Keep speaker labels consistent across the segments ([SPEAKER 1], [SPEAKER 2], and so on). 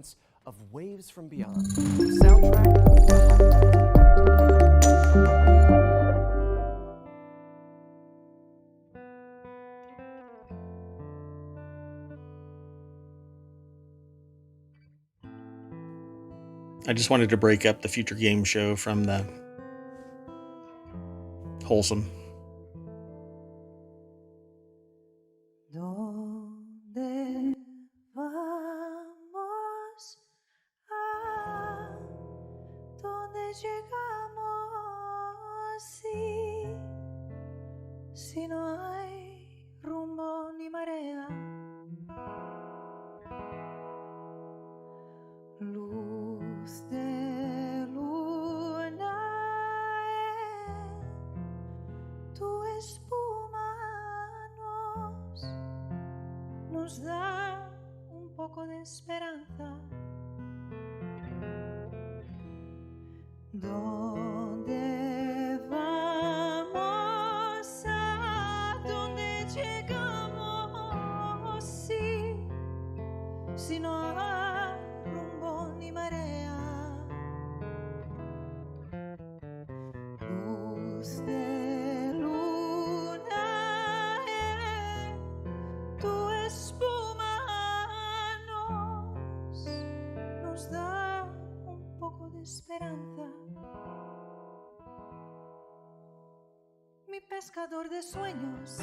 [SPEAKER 1] performance of Waves from Beyond, soundtrack.
[SPEAKER 2] I just wanted to break up the future game show from the wholesome.
[SPEAKER 3] ¿Dónde vamos? ¿A dónde llegamos? Si no hay rumbo ni marea. Luz de luna en tu espuma nos da un poco de esperanza. ¿Dónde vamos? ¿A dónde llegamos? Si no hay rumbo ni marea. Luz de luna en tu espuma nos da un poco de esperanza. Mi pescador de sueños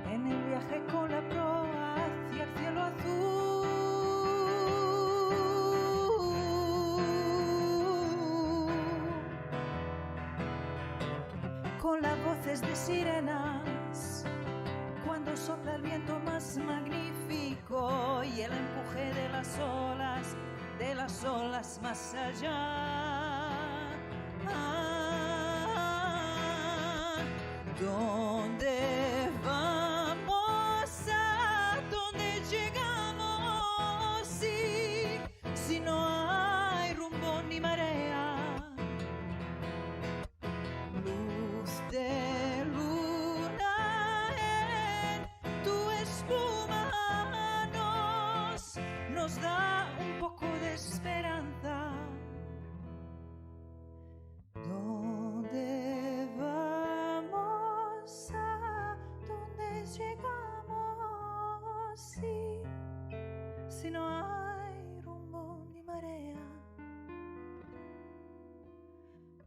[SPEAKER 3] en el viaje con la proa hacia el cielo azul. Con las voces de sirenas cuando sopla el viento más magnífico y el empuje de las olas más allá. ¿Dónde vamos? ¿A dónde llegamos? Si no hay rumbo ni marea. Luz de luna en tu espuma nos da un poco de esperanza. ¿Dónde vamos? ¿A dónde llegamos? Si no hay rumbo ni marea.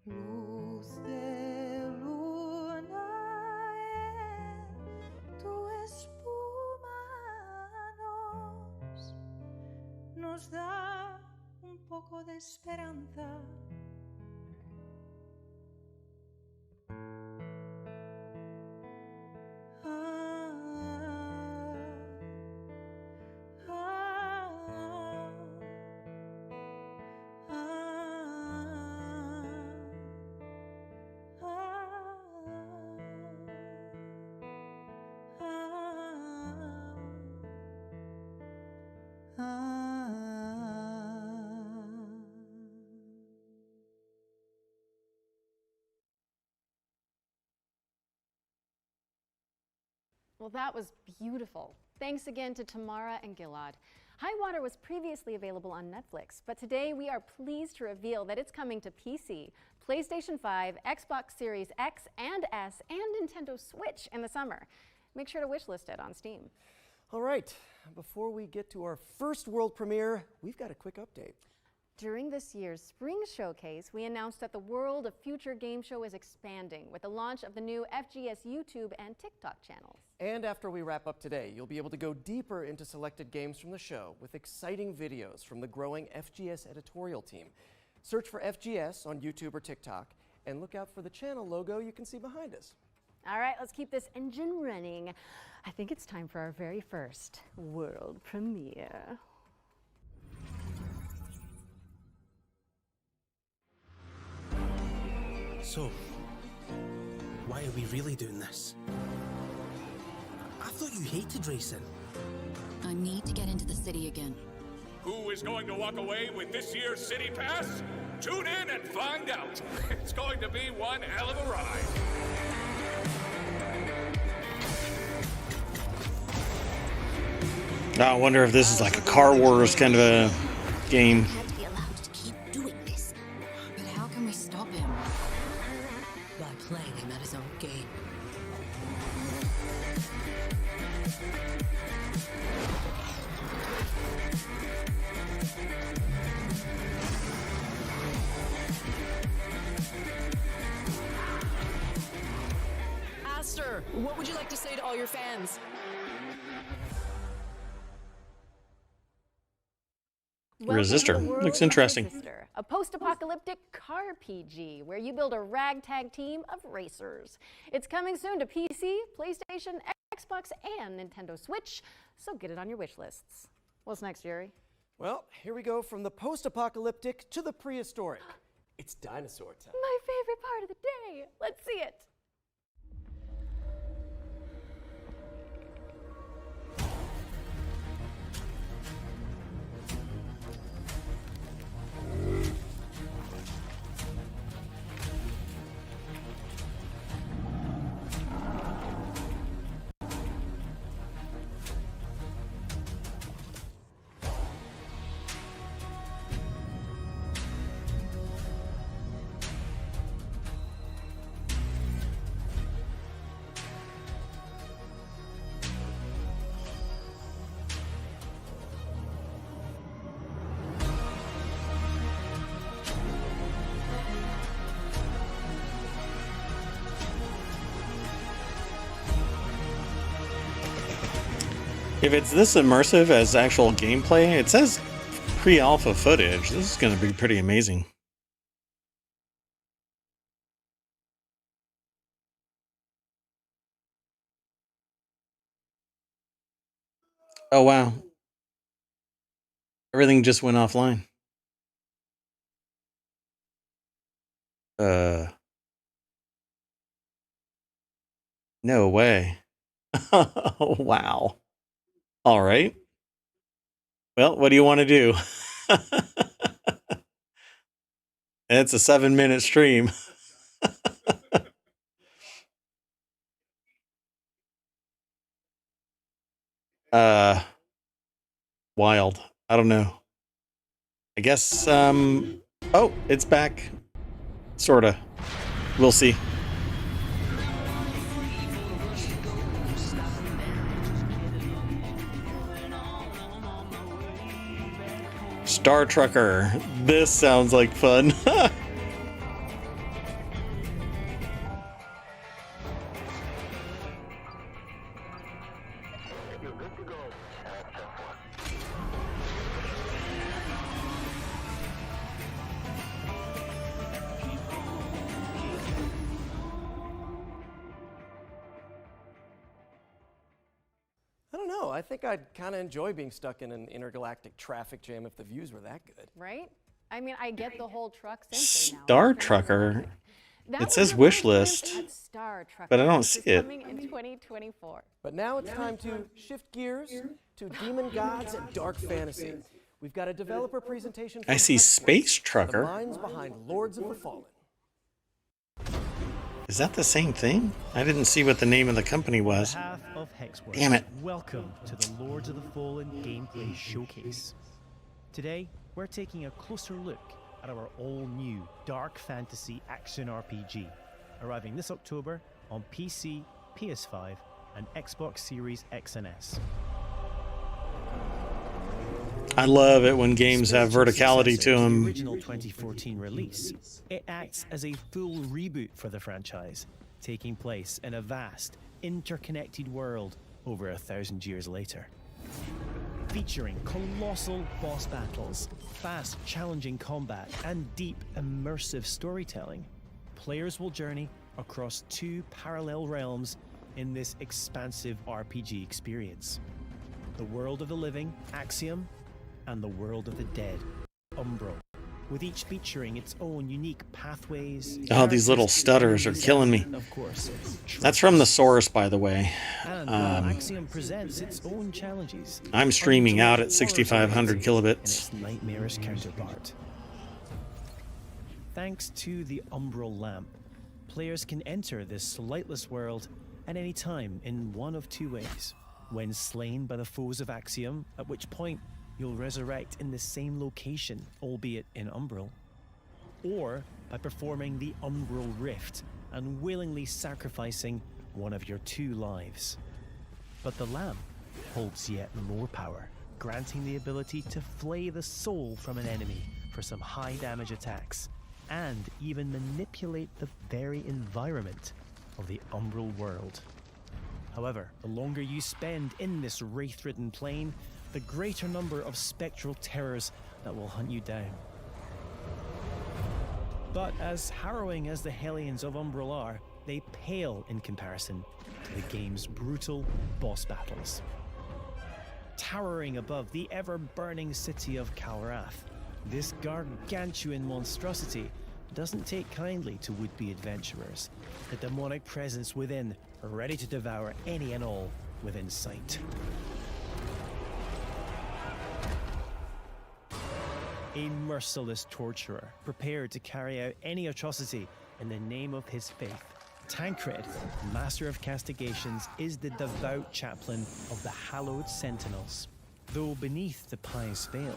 [SPEAKER 3] Luz de luna en tu espuma nos da un poco de esperanza.
[SPEAKER 4] Well, that was beautiful. Thanks again to Tamara and Gilad. High Water was previously available on Netflix, but today we are pleased to reveal that it's coming to PC, PlayStation 5, Xbox Series X and S, and Nintendo Switch in the summer. Make sure to wishlist it on Steam.
[SPEAKER 1] All right, before we get to our first world premiere, we've got a quick update.
[SPEAKER 4] During this year's Spring Showcase, we announced that the World of Future Game Show is expanding with the launch of the new FGS YouTube and TikTok channels.
[SPEAKER 1] And after we wrap up today, you'll be able to go deeper into selected games from the show with exciting videos from the growing FGS editorial team. Search for FGS on YouTube or TikTok and look out for the channel logo you can see behind us.
[SPEAKER 4] All right, let's keep this engine running. I think it's time for our very first world premiere.
[SPEAKER 5] So, why are we really doing this? I thought you hated racing.
[SPEAKER 6] I need to get into the city again.
[SPEAKER 7] Who is going to walk away with this year's City Pass? Tune in and find out. It's going to be one hell of a ride.
[SPEAKER 2] I wonder if this is like a Car Wars kind of a game.
[SPEAKER 6] Had to be allowed to keep doing this. But how can we stop him? By playing him at his own game.
[SPEAKER 8] Aster, what would you like to say to all your fans?
[SPEAKER 4] Welcome to
[SPEAKER 2] Resistor.
[SPEAKER 4] the world
[SPEAKER 2] Looks
[SPEAKER 4] of
[SPEAKER 2] interesting.
[SPEAKER 4] Resistor, a post-apocalyptic car PG where you build a ragtag team of racers. It's coming soon to PC, PlayStation, Xbox, and Nintendo Switch, so get it on your wish lists. What's next, Jerry?
[SPEAKER 1] Well, here we go from the post-apocalyptic to the prehistoric. It's dinosaur time.
[SPEAKER 4] My favorite part of the day. Let's see it.
[SPEAKER 2] If it's this immersive as actual gameplay, it says pre-alpha footage. This is going to be pretty amazing. Oh, wow. Everything just went offline. No way. Oh, wow. All right. Well, what do you want to do? It's a 7-minute stream. Wild. I don't know. I guess, oh, it's back. Sorta. We'll see. Star Trucker. This sounds like fun.
[SPEAKER 1] I don't know. I think I'd kind of enjoy being stuck in an intergalactic traffic jam if the views were that good.
[SPEAKER 4] Right? I mean, I get the whole truck sensor now.
[SPEAKER 2] Star Trucker. It says wish list, but I don't see it.
[SPEAKER 4] Coming in 2024.
[SPEAKER 1] But now it's time to shift gears to demon gods and dark fantasy. We've got a developer presentation.
[SPEAKER 2] I see Space Trucker.
[SPEAKER 1] The minds behind Lords of the Fallen.
[SPEAKER 2] Is that the same thing? I didn't see what the name of the company was. Damn it.
[SPEAKER 9] Welcome to the Lords of the Fallen gameplay showcase. Today, we're taking a closer look at our all-new dark fantasy action RPG, arriving this October on PC, PS5, and Xbox Series X and S.
[SPEAKER 2] I love it when games have verticality to
[SPEAKER 9] The
[SPEAKER 2] them.
[SPEAKER 9] original 2014 release, it acts as a full reboot for the franchise, taking place in a vast, interconnected world over 1,000 years later. Featuring colossal boss battles, fast, challenging combat, and deep, immersive storytelling, players will journey across 2 parallel realms in this expansive RPG experience. The world of the living, Axiom, and the world of the dead, Umbro, with each featuring its own unique pathways.
[SPEAKER 2] Oh, these little stutters are killing me.
[SPEAKER 9] Of course,
[SPEAKER 2] That's from the source, by the way.
[SPEAKER 9] and Axiom presents its own challenges.
[SPEAKER 2] I'm streaming out at 6,500
[SPEAKER 9] and
[SPEAKER 2] kilobits.
[SPEAKER 9] its nightmarish counterpart. Thanks to the Umbral lamp, players can enter this lightless world at any time in one of 2 ways. when slain by the foes of Axiom, at which point you'll resurrect in the same location, albeit in Umbral, or by performing the Umbral Rift and willingly sacrificing one of your 2 lives. But the lamp holds yet more power, granting the ability to flay the soul from an enemy for some high damage attacks, and even manipulate the very environment of the Umbral world. However, the longer you spend in this wraith-ridden plane, the greater number of spectral terrors that will hunt you down. But as harrowing as the Hellions of Umbral are, they pale in comparison to the game's brutal boss battles. Towering above the ever-burning city of Kalrath, this gargantuan monstrosity doesn't take kindly to would-be adventurers, the demonic presence within ready to devour any and all within sight. A merciless torturer, prepared to carry out any atrocity in the name of his faith. Tancred, Master of Castigations, is the devout chaplain of the hallowed Sentinels. Though beneath the pious veil,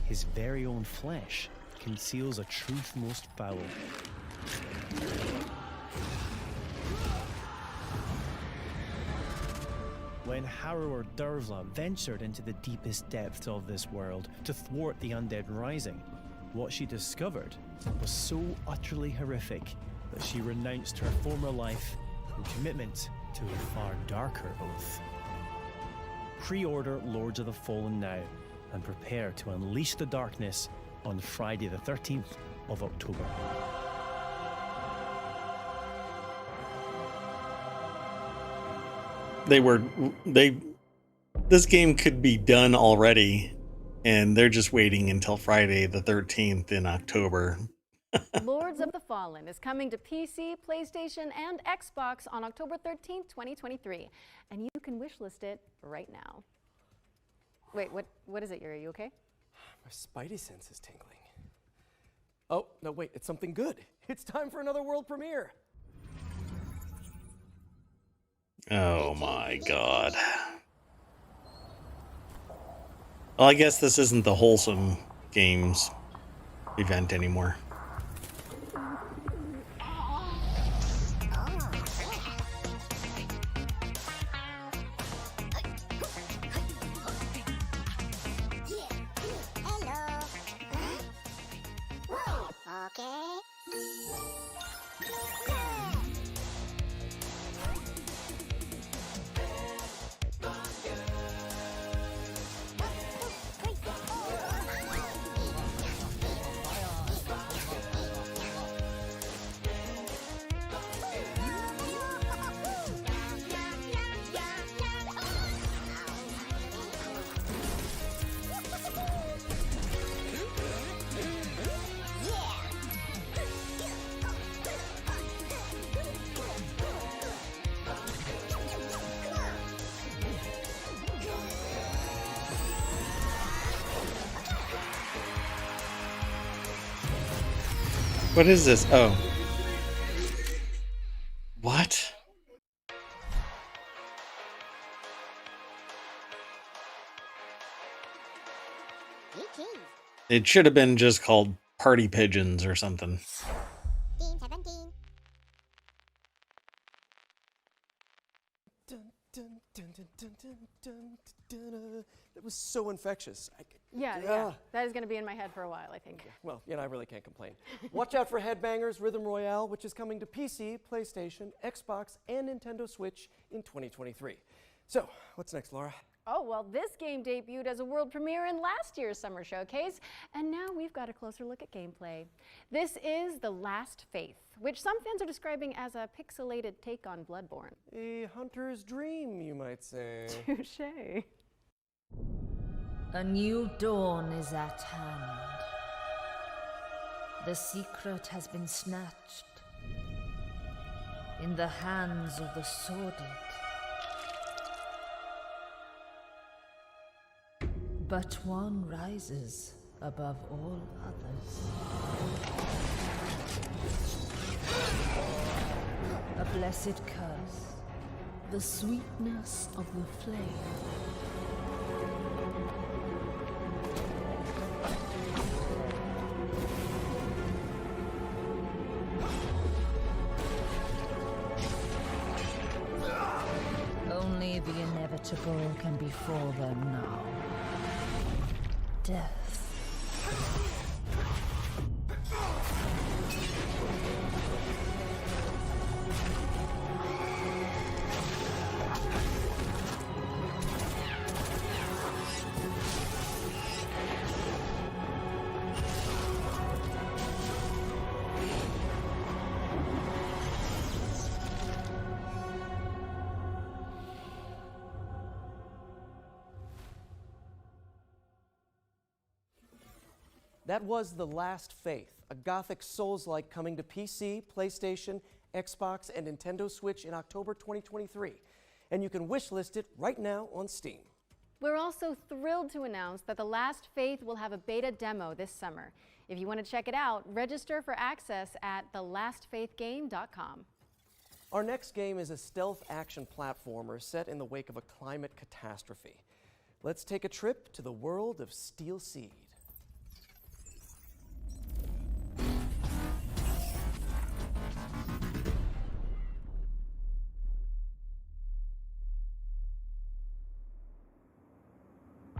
[SPEAKER 9] his very own flesh conceals a truth most foul. When Harrower Dervla ventured into the deepest depths of this world to thwart the undead rising, what she discovered was so utterly horrific that she renounced her former life in commitment to a far darker oath. Pre-order Lords of the Fallen now and prepare to unleash the darkness on Friday the 13th of October.
[SPEAKER 2] This game could be done already, and they're just waiting until Friday the 13th in October.
[SPEAKER 4] Lords of the Fallen is coming to PC, PlayStation, and Xbox on October 13th, 2023. And you can wishlist it right now. Wait, what is it, Yuri? Are you okay?
[SPEAKER 1] My spidey sense is tingling. Oh, no, wait, it's something good. It's time for another world premiere.
[SPEAKER 2] Oh my god. Well, I guess this isn't the Wholesome Games event anymore. What is this? Oh. What? It should have been just called Party Pigeons or something.
[SPEAKER 1] That was so infectious.
[SPEAKER 4] Yeah, that is going to be in my head for a while, I think.
[SPEAKER 1] Well, I really can't complain. Watch out for Headbangers Rhythm Royale, which is coming to PC, PlayStation, Xbox, and Nintendo Switch in 2023. So, what's next, Laura?
[SPEAKER 4] Oh, well, this game debuted as a world premiere in last year's Summer Showcase, and now we've got a closer look at gameplay. This is The Last Faith, which some fans are describing as a pixelated take on Bloodborne.
[SPEAKER 1] A hunter's dream, you might say.
[SPEAKER 4] Touché.
[SPEAKER 10] A new dawn is at hand. The secret has been snatched in the hands of the sordid. But one rises above all others. A blessed curse The sweetness of the flame. Only the inevitable can befall them now. Death.
[SPEAKER 1] That was The Last Faith, a gothic Souls-like coming to PC, PlayStation, Xbox, and Nintendo Switch in October 2023. And you can wishlist it right now on Steam.
[SPEAKER 4] We're also thrilled to announce that The Last Faith will have a beta demo this summer. If you want to check it out, register for access at thelastfaithgame.com.
[SPEAKER 1] Our next game is a stealth action platformer set in the wake of a climate catastrophe. Let's take a trip to the world of Steel Seed.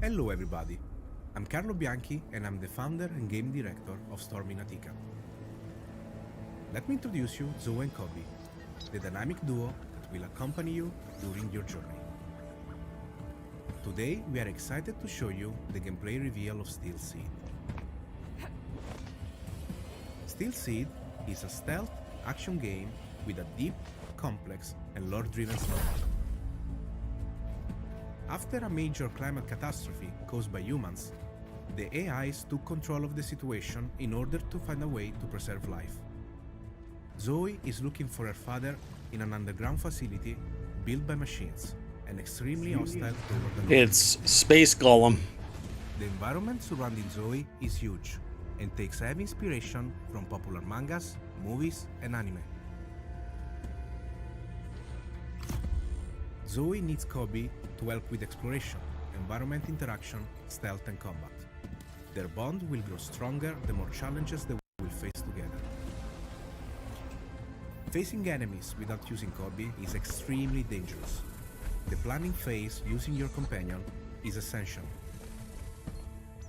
[SPEAKER 11] Hello everybody, I'm Carlo Bianchi and I'm the founder and game director of Storm in Attica. Let me introduce you Zoe and Kobe, the dynamic duo that will accompany you during your journey. Today we are excited to show you the gameplay reveal of Steel Seed. Steel Seed is a stealth action game with a deep, complex and lore-driven story. After a major climate catastrophe caused by humans, the AIs took control of the situation in order to find a way to preserve life. Zoe is looking for her father in an underground facility built by machines and extremely hostile toward the
[SPEAKER 2] It's Space Golem.
[SPEAKER 11] The environment surrounding Zoe is huge and takes heavy inspiration from popular mangas, movies, and anime. Zoe needs Kobe to help with exploration, environment interaction, stealth, and combat. Their bond will grow stronger the more challenges they will face together. Facing enemies without using Kobe is extremely dangerous. The planning phase using your companion is essential.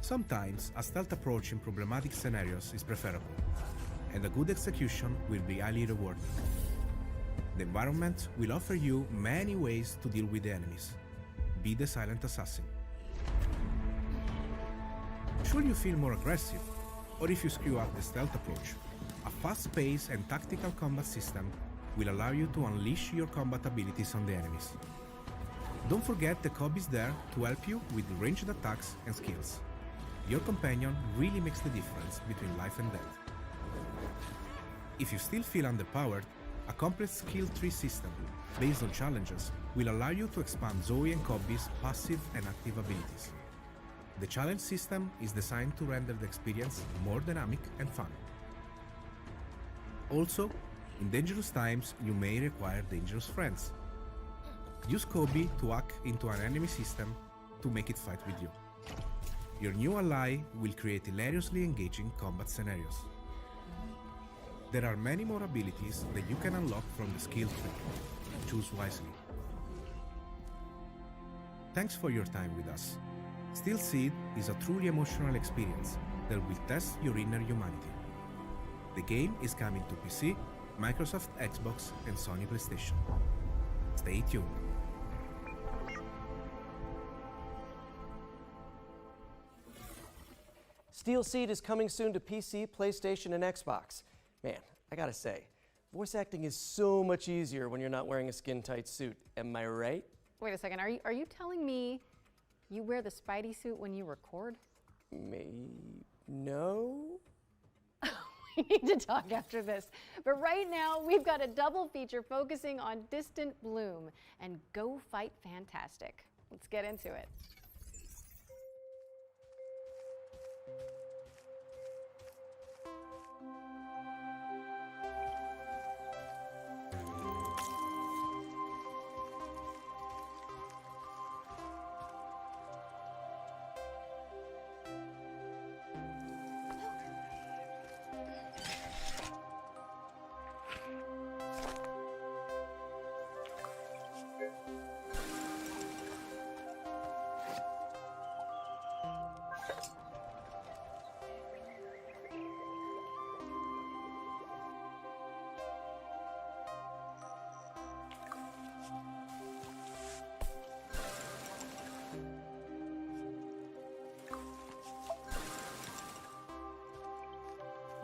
[SPEAKER 11] Sometimes a stealth approach in problematic scenarios is preferable, and a good execution will be highly rewarding. The environment will offer you many ways to deal with the enemies. Be the silent assassin. Should you feel more aggressive, or if you screw up the stealth approach, a fast-paced and tactical combat system will allow you to unleash your combat abilities on the enemies. Don't forget that Kobe is there to help you with ranged attacks and skills. Your companion really makes the difference between life and death. If you still feel underpowered, a complex skill tree system based on challenges will allow you to expand Zoe and Kobe's passive and active abilities. The challenge system is designed to render the experience more dynamic and fun. Also, in dangerous times, you may require dangerous friends. Use Kobe to hack into an enemy system to make it fight with you. Your new ally will create hilariously engaging combat scenarios. There are many more abilities that you can unlock from the skill tree. Choose wisely. Thanks for your time with us. Steel Seed is a truly emotional experience that will test your inner humanity. The game is coming to PC, Microsoft Xbox, and Sony PlayStation. Stay tuned.
[SPEAKER 1] Steel Seed is coming soon to PC, PlayStation, and Xbox. Man, I gotta say, voice acting is so much easier when you're not wearing a skin-tight suit. Am I right?
[SPEAKER 4] Wait a second, are you telling me you wear the Spidey suit when you record?
[SPEAKER 1] No?
[SPEAKER 4] We need to talk after this. But right now, we've got a double feature focusing on Distant Bloom and Go Fight Fantastic. Let's get into it.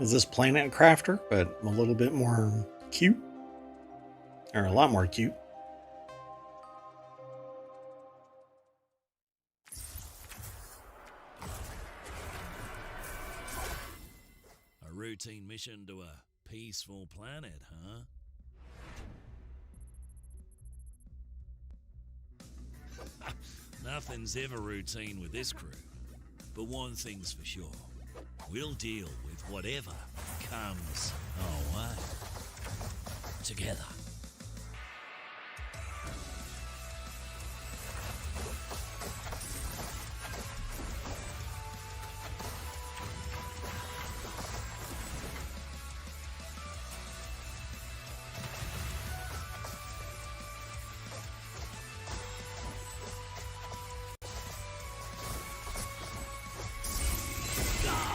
[SPEAKER 2] Is this Planet Crafter, but a little bit more cute? Or a lot more cute.
[SPEAKER 12] A routine mission to a peaceful planet, huh? Nothing's ever routine with this crew. But one thing's for sure. We'll deal with whatever comes our way. Together.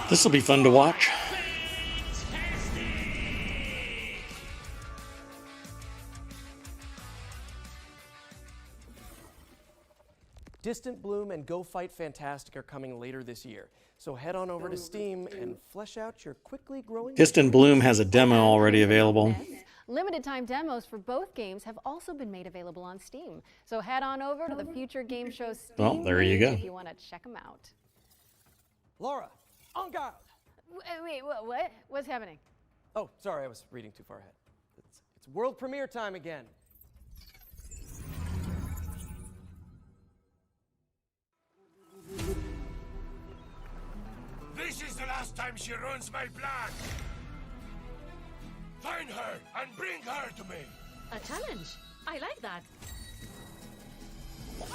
[SPEAKER 2] This will be fun to watch.
[SPEAKER 1] Distant Bloom and Go Fight Fantastic are coming later this year, so head on over to Steam and flesh out your quickly growing...
[SPEAKER 2] Distant Bloom has a demo already available.
[SPEAKER 4] Limited time demos for both games have also been made available on Steam, so head on over to the Future Game Show Steam
[SPEAKER 2] Well, there you
[SPEAKER 4] page
[SPEAKER 2] go.
[SPEAKER 4] if you want to check them out.
[SPEAKER 1] Laura, en garde!
[SPEAKER 4] Wait, what? What's happening?
[SPEAKER 1] Oh, sorry, I was reading too far ahead. It's world premiere time again.
[SPEAKER 7] This is the last time she ruins my plan! Find her and bring her to me!
[SPEAKER 6] A challenge. I like that.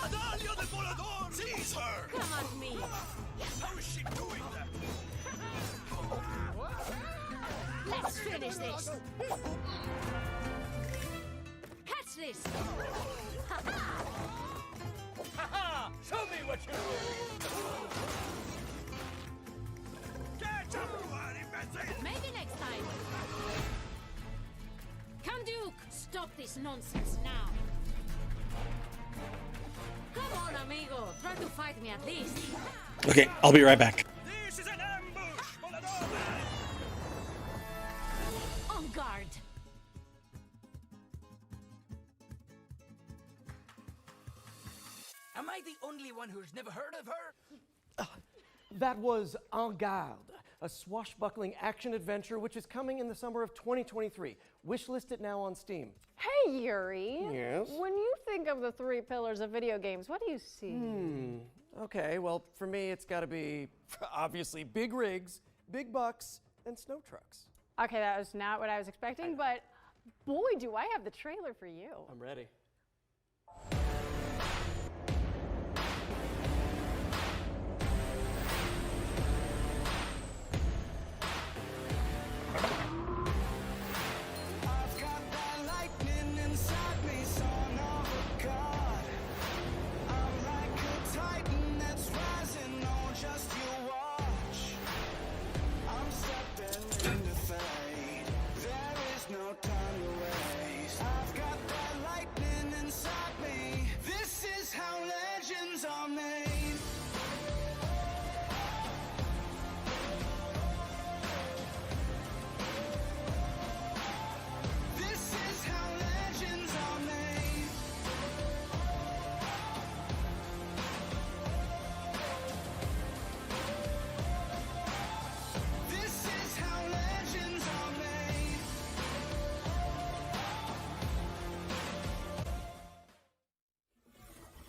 [SPEAKER 7] Adalia de Volador! Seize her!
[SPEAKER 6] Come at me.
[SPEAKER 7] How is she doing that?
[SPEAKER 6] Let's finish this. Catch this.
[SPEAKER 7] Ha-ha! Show me what you do! Get everyone, imbecile!
[SPEAKER 6] Maybe next time. Come, Duke. Stop this nonsense now. Come on, amigo. Try to fight me at least.
[SPEAKER 2] Okay, I'll be right back.
[SPEAKER 7] This is an ambush! Volador!
[SPEAKER 6] On guard.
[SPEAKER 5] Am I the only one who's never heard of her?
[SPEAKER 1] That was En Garde, a swashbuckling action-adventure which is coming in the summer of 2023. Wishlist it now on Steam.
[SPEAKER 4] Hey, Yuri.
[SPEAKER 1] Yes?
[SPEAKER 4] When you think of the three pillars of video games, what do you see?
[SPEAKER 1] Okay, well, for me, it's got to be, obviously, big rigs, big bucks, and snow trucks.
[SPEAKER 4] Okay, that was not what I was expecting, but boy, do I have the trailer for you.
[SPEAKER 1] I'm ready.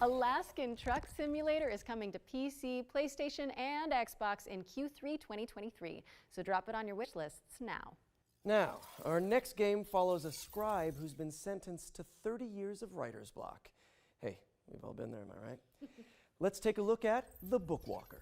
[SPEAKER 4] Alaskan Truck Simulator is coming to PC, PlayStation, and Xbox in Q3 2023, so drop it on your wish lists now.
[SPEAKER 1] Now, our next game follows a scribe who's been sentenced to 30 years of writer's block. Hey, we've all been there, am I right? Let's take a look at The Bookwalker.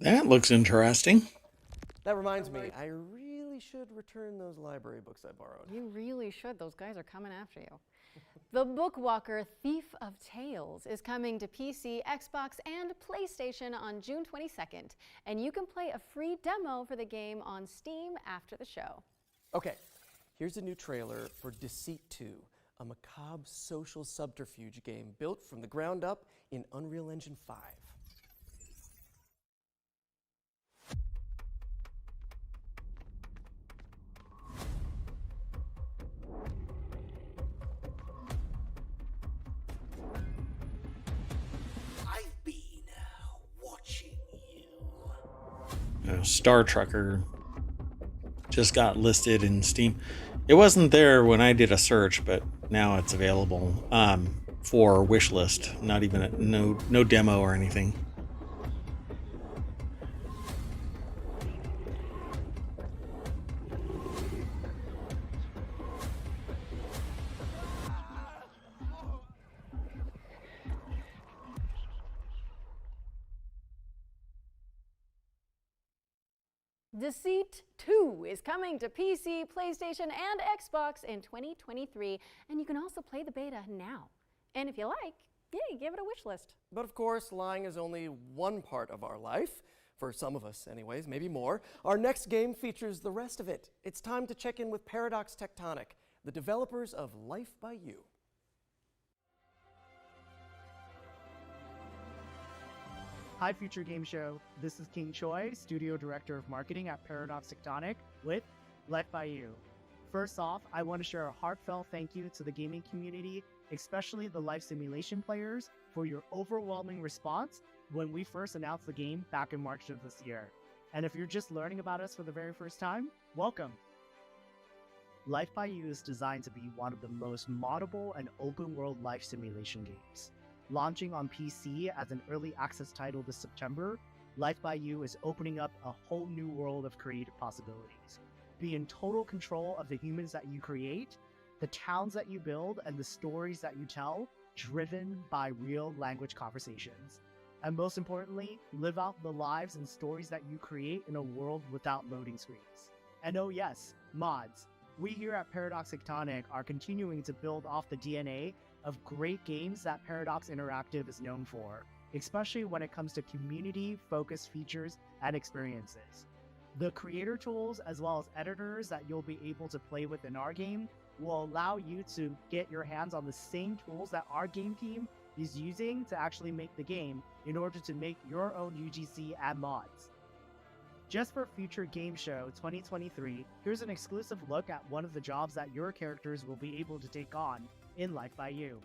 [SPEAKER 2] That looks interesting.
[SPEAKER 1] That reminds me, I really should return those library books I borrowed.
[SPEAKER 4] You really should. Those guys are coming after you. The Bookwalker Thief of Tales is coming to PC, Xbox, and PlayStation on June 22nd, and you can play a free demo for the game on Steam after the show.
[SPEAKER 1] Okay, here's a new trailer for Deceit 2, a macabre social subterfuge game built from the ground up in Unreal Engine 5.
[SPEAKER 5] I've been watching you.
[SPEAKER 2] Star Trekker just got listed in Steam. It wasn't there when I did a search, but now it's available for wishlist. Not even no demo or anything.
[SPEAKER 4] Deceit 2 is coming to PC, PlayStation, and Xbox in 2023, and you can also play the beta now. And if you like, yeah, give it a wish list.
[SPEAKER 1] But of course, lying is only one part of our life. For some of us anyways, maybe more. Our next game features the rest of it. It's time to check in with Paradox Tectonic, the developers of Life by You.
[SPEAKER 13] Hi, Future Game Show. This is King Choi, Studio Director of Marketing at Paradox Tectonic with Life by You. First off, I want to share a heartfelt thank you to the gaming community, especially the life simulation players, for your overwhelming response when we first announced the game back in March of this year. And if you're just learning about us for the very first time, welcome. Life by You is designed to be one of the most moddable and open-world life simulation games. Launching on PC as an early access title this September, Life by You is opening up a whole new world of creative possibilities. Be in total control of the humans that you create, the towns that you build, and the stories that you tell, driven by real language conversations. And most importantly, live out the lives and stories that you create in a world without loading screens. And oh yes, mods. We here at Paradox Tectonic are continuing to build off the DNA of great games that Paradox Interactive is known for, especially when it comes to community-focused features and experiences. The creator tools as well as editors that you'll be able to play with in our game will allow you to get your hands on the same tools that our game team is using to actually make the game in order to make your own UGC and mods. Just for Future Game Show 2023, here's an exclusive look at one of the jobs that your characters will be able to take on in Life by You.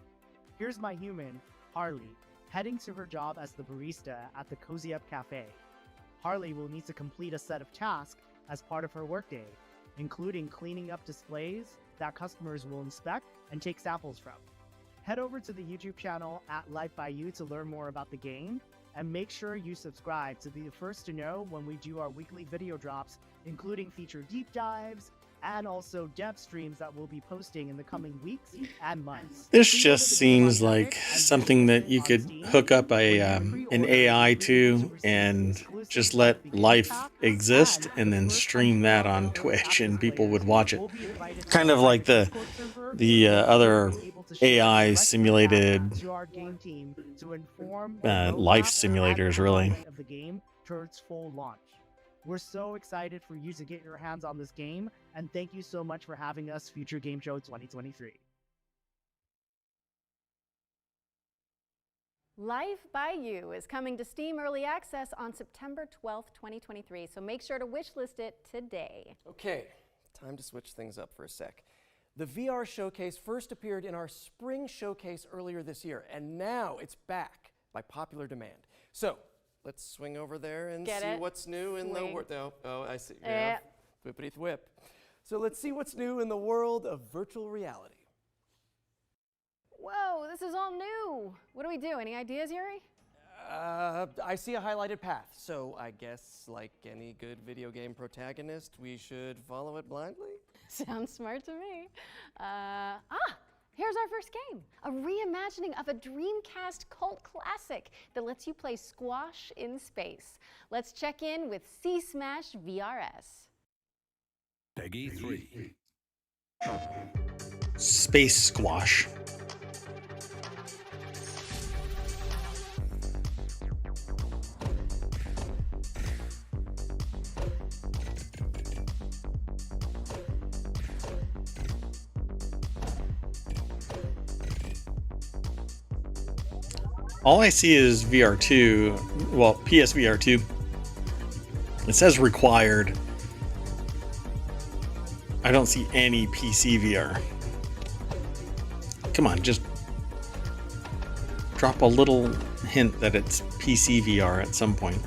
[SPEAKER 13] Here's my human, Harley, heading to her job as the barista at the Cozy Up Cafe. Harley will need to complete a set of tasks as part of her workday, including cleaning up displays that customers will inspect and take samples from. Head over to the YouTube channel at Life by You to learn more about the game, and make sure you subscribe to be the first to know when we do our weekly video drops, including feature deep dives, and also dev streams that we'll be posting in the coming weeks and months.
[SPEAKER 2] This just seems like something that you could hook up an AI to and just let life exist and then stream that on Twitch and people would watch it. Kind of like the other AI simulated life simulators, really.
[SPEAKER 13] Of the game towards full launch. We're so excited for you to get your hands on this game, and thank you so much for having us, Future Game Show 2023.
[SPEAKER 4] Life by You is coming to Steam Early Access on September 12th, 2023, so make sure to wishlist it today.
[SPEAKER 1] Okay, time to switch things up for a sec. The VR showcase first appeared in our spring showcase earlier this year, and now it's back by popular demand. So, let's swing over there and see what's new in the world. Oh, I see. Yeah. Whippity whip. So let's see what's new in the world of virtual reality.
[SPEAKER 4] Whoa, this is all new. What do we do? Any ideas, Yuri?
[SPEAKER 1] I see a highlighted path, so I guess like any good video game protagonist, we should follow it blindly?
[SPEAKER 4] Sounds smart to me. Here's our first game, a reimagining of a Dreamcast cult classic that lets you play squash in space. Let's check in with C-Smash VRS.
[SPEAKER 12] Peggy 3.
[SPEAKER 2] Space squash. All I see is VR2, well, PSVR 2. It says required. I don't see any PC VR. Come on, just drop a little hint that it's PC VR at some point.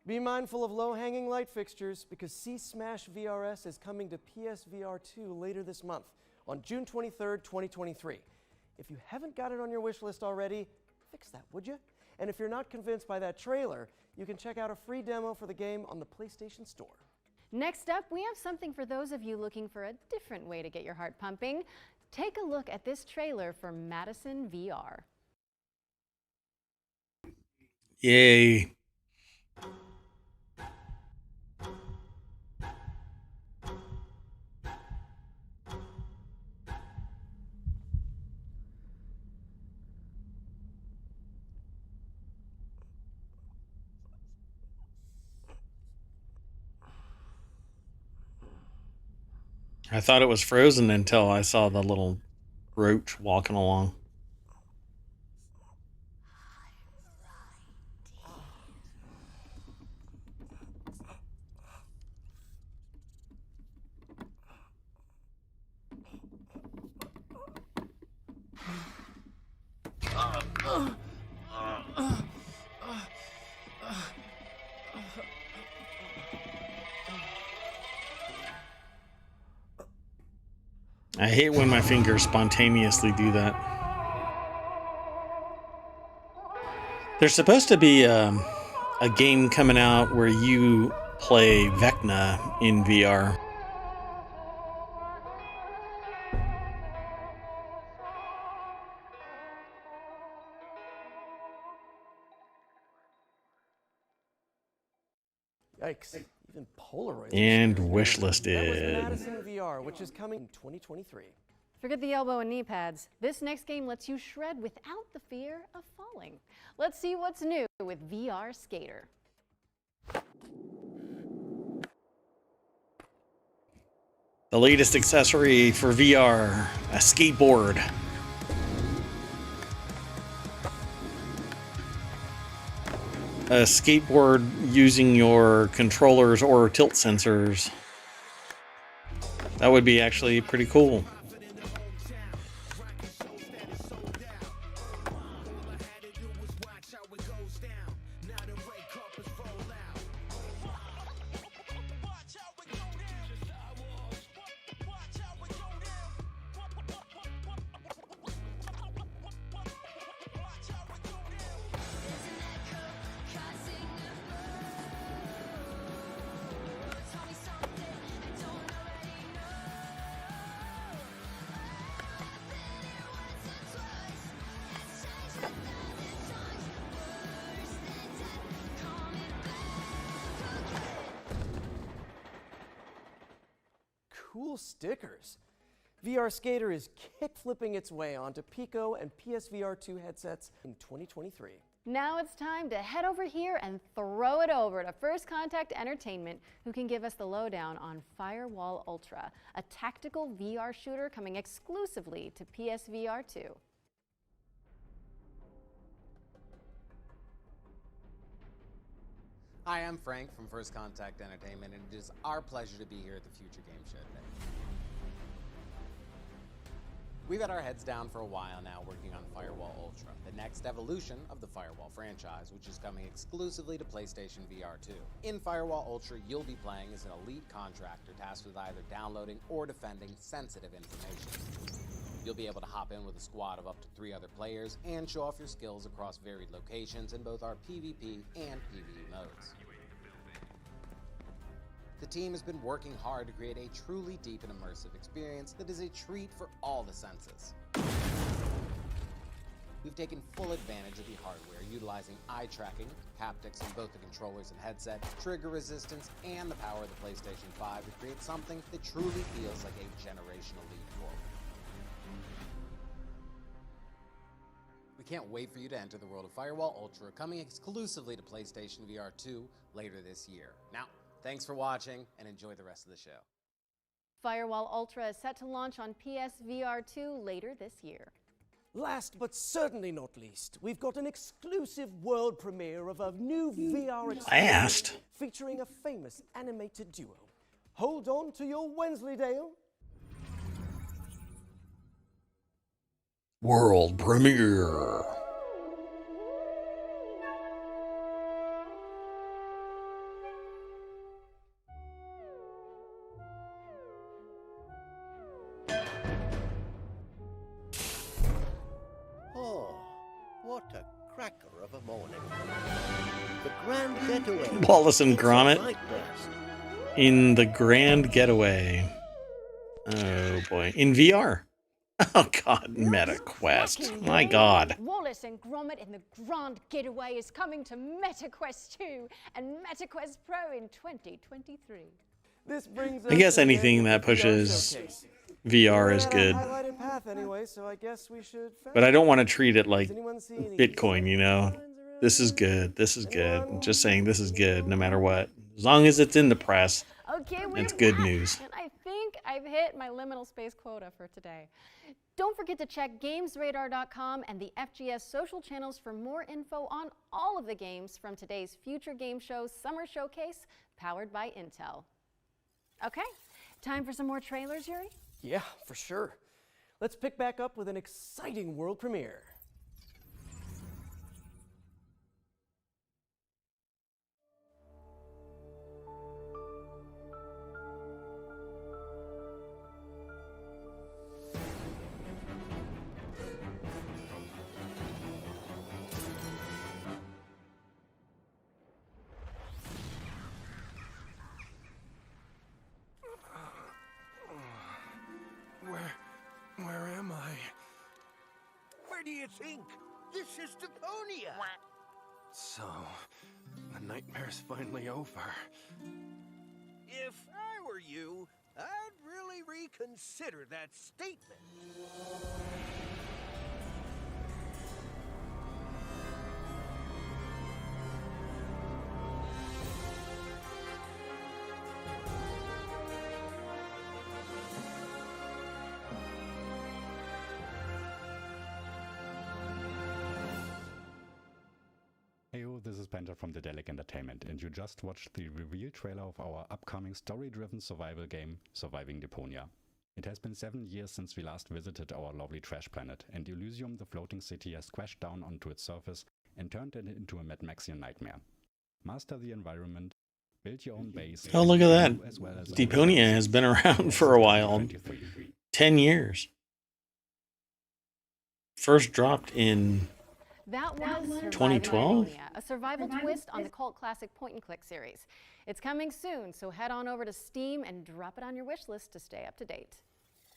[SPEAKER 1] Be mindful of low-hanging light fixtures because C-Smash VRS is coming to PSVR 2 later this month on June 23rd, 2023. If you haven't got it on your wish list already, fix that, would you? And if you're not convinced by that trailer, you can check out a free demo for the game on the PlayStation Store.
[SPEAKER 4] Next up, we have something for those of you looking for a different way to get your heart pumping. Take a look at this trailer for Madison VR.
[SPEAKER 2] Yay. I thought it was frozen until I saw the little roach walking along. I hate when my fingers spontaneously do that. There's supposed to be a game coming out where you play Vecna in VR.
[SPEAKER 1] Yikes, even Polaroid.
[SPEAKER 2] And
[SPEAKER 1] That
[SPEAKER 2] wishlisted.
[SPEAKER 1] was Madison VR, which is coming in 2023.
[SPEAKER 4] Forget the elbow and knee pads. This next game lets you shred without the fear of falling. Let's see what's new with VR Skater.
[SPEAKER 2] The latest accessory for VR, a skateboard. A skateboard using your controllers or tilt sensors. That would be actually pretty cool.
[SPEAKER 1] Cool stickers. VR Skater is kick-flipping its way onto Pico and PSVR 2 headsets in 2023.
[SPEAKER 4] Now it's time to head over here and throw it over to First Contact Entertainment, who can give us the lowdown on Firewall Ultra, a tactical VR shooter coming exclusively to PSVR 2.
[SPEAKER 14] Hi, I'm Frank from First Contact Entertainment, and it is our pleasure to be here at the Future Game Show today. We've had our heads down for a while now working on Firewall Ultra, the next evolution of the Firewall franchise, which is coming exclusively to PlayStation VR 2. In Firewall Ultra, you'll be playing as an elite contractor tasked with either downloading or defending sensitive information. You'll be able to hop in with a squad of up to 3 other players and show off your skills across varied locations in both our PvP and PvE modes. The team has been working hard to create a truly deep and immersive experience that is a treat for all the senses. We've taken full advantage of the hardware, utilizing eye tracking, haptics on both the controllers and headset, trigger resistance, and the power of the PlayStation 5 to create something that truly feels like a generational leap forward. We can't wait for you to enter the world of Firewall Ultra, coming exclusively to PlayStation VR 2 later this year. Now, thanks for watching, and enjoy the rest of the show.
[SPEAKER 4] Firewall Ultra is set to launch on PSVR 2 later this year.
[SPEAKER 1] Last but certainly not least, we've got an exclusive world premiere of a new VR experience featuring a famous animated duo. Hold on to your Wensleydale.
[SPEAKER 2] World premiere.
[SPEAKER 15] What a cracker of a morning. The Grand Getaway.
[SPEAKER 2] Wallace and Gromit in the Grand Getaway. Oh boy. In VR. Oh god, MetaQuest. My god.
[SPEAKER 4] Wallace and Gromit in the Grand Getaway is coming to MetaQuest 2 and MetaQuest Pro in 2023.
[SPEAKER 1] This brings
[SPEAKER 2] I guess anything that pushes VR is good.
[SPEAKER 1] Highlighted path anyway, so I guess we should.
[SPEAKER 2] But I don't want to treat it like Bitcoin, you know? This is good. This is good. I'm just saying this is good no matter what. As long as it's in the press,
[SPEAKER 4] Okay,
[SPEAKER 2] it's good news.
[SPEAKER 4] And I think I've hit my liminal space quota for today. Don't forget to check GamesRadar.com and the FGS social channels for more info on all of the games from today's Future Game Show Summer Showcase, powered by Intel. Okay, time for some more trailers, Yuri?
[SPEAKER 1] Yeah, for sure. Let's pick back up with an exciting world premiere.
[SPEAKER 15] Where am I? Where do you think? This is Deponia. So, the nightmare's finally over. If I were you, I'd really reconsider that statement.
[SPEAKER 16] Heyo, this is Penta from Dedelic Entertainment, and you just watched the reveal trailer of our upcoming story-driven survival game, Surviving Deponia. It has been 7 years since we last visited our lovely trash planet, and Elysium, the floating city, has crashed down onto its surface and turned it into a Mad Maxian nightmare. Master the environment, build your own base.
[SPEAKER 2] Oh, look at that. Deponia has been around for a while. 10 years. First dropped in
[SPEAKER 4] That was
[SPEAKER 2] 2012?
[SPEAKER 4] a survival twist on the cult classic point-and-click series. It's coming soon, so head on over to Steam and drop it on your wish list to stay up to date.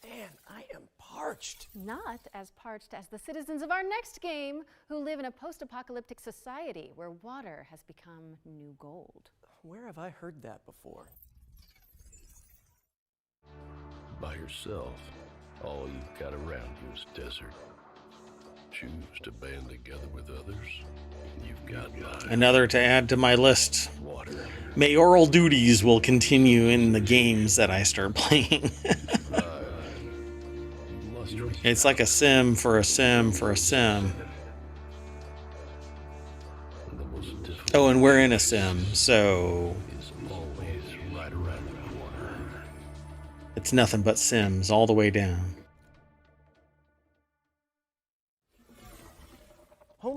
[SPEAKER 1] Man, I am parched.
[SPEAKER 4] Not as parched as the citizens of our next game, who live in a post-apocalyptic society where water has become new gold.
[SPEAKER 1] Where have I heard that before?
[SPEAKER 17] By yourself, all you've got around you is desert. Choose to band together with others, you've got nine.
[SPEAKER 2] Another to add to my list. Mayoral duties will continue in the games that I start playing. It's like a sim for a sim for a sim. Oh, and we're in a sim, so it's nothing but sims all the way down.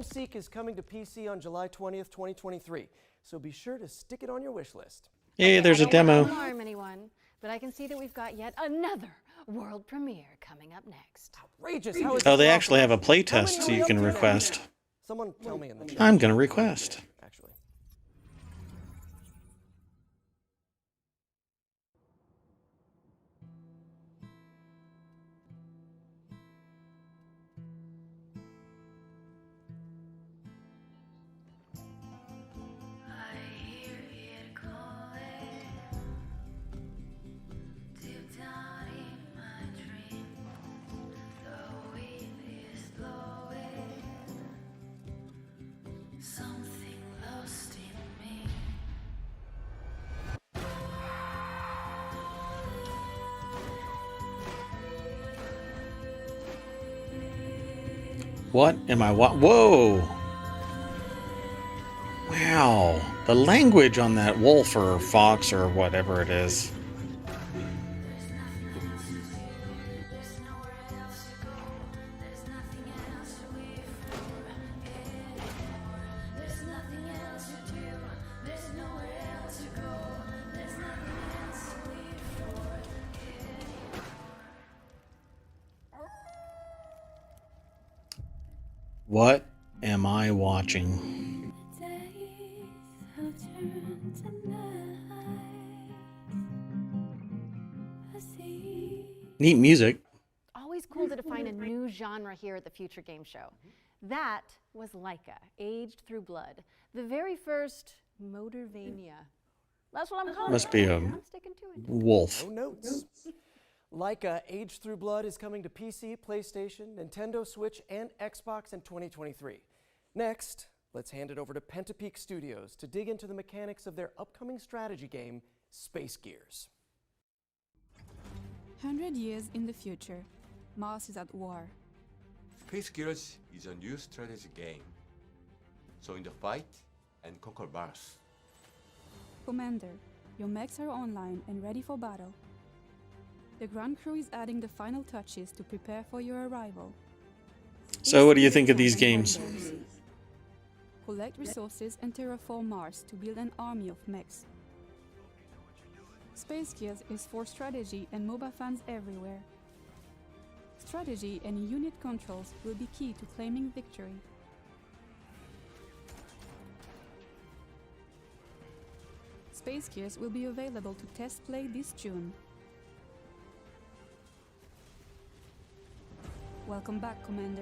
[SPEAKER 1] Homeseek is coming to PC on July 20th, 2023, so be sure to stick it on your wish list.
[SPEAKER 2] Hey, there's a
[SPEAKER 4] I don't
[SPEAKER 2] demo.
[SPEAKER 4] want to alarm anyone, but I can see that we've got yet another world premiere coming up next.
[SPEAKER 1] Outrageous! How is
[SPEAKER 2] Oh,
[SPEAKER 1] this
[SPEAKER 2] they actually have a
[SPEAKER 1] possible?
[SPEAKER 2] playtest
[SPEAKER 1] How many
[SPEAKER 2] so
[SPEAKER 1] are
[SPEAKER 2] you
[SPEAKER 1] we
[SPEAKER 2] can
[SPEAKER 1] up to now?
[SPEAKER 2] request.
[SPEAKER 1] Someone tell me in the chat.
[SPEAKER 2] I'm going to request.
[SPEAKER 1] Actually.
[SPEAKER 3] Something lost in me.
[SPEAKER 2] What am I Whoa! Wow. The language on that wolf or fox or whatever it is. What am I watching? Neat music.
[SPEAKER 4] Always cool to define a new genre here at the Future Game Show. That was Laika, Aged Through Blood, the very first Motorvania. That's what I'm calling
[SPEAKER 2] Must
[SPEAKER 4] it.
[SPEAKER 2] be a
[SPEAKER 4] I'm sticking to it.
[SPEAKER 2] wolf.
[SPEAKER 1] No notes. Laika Aged Through Blood is coming to PC, PlayStation, Nintendo Switch, and Xbox in 2023. Next, let's hand it over to Pentapeak Studios to dig into the mechanics of their upcoming strategy game, Space Gears.
[SPEAKER 18] 100 years in the future, Mars is at war.
[SPEAKER 19] Space Gears is a new strategy game. So in the fight and conquer Mars.
[SPEAKER 18] Commander, your mechs are online and ready for battle. The ground crew is adding the final touches to prepare for your arrival.
[SPEAKER 2] So what do you think of these games?
[SPEAKER 18] Collect resources and terraform Mars to build an army of mechs. Space Gears is for strategy and MOBA fans everywhere. Strategy and unit controls will be key to claiming victory. Space Gears will be available to test play this June. Welcome back, Commander.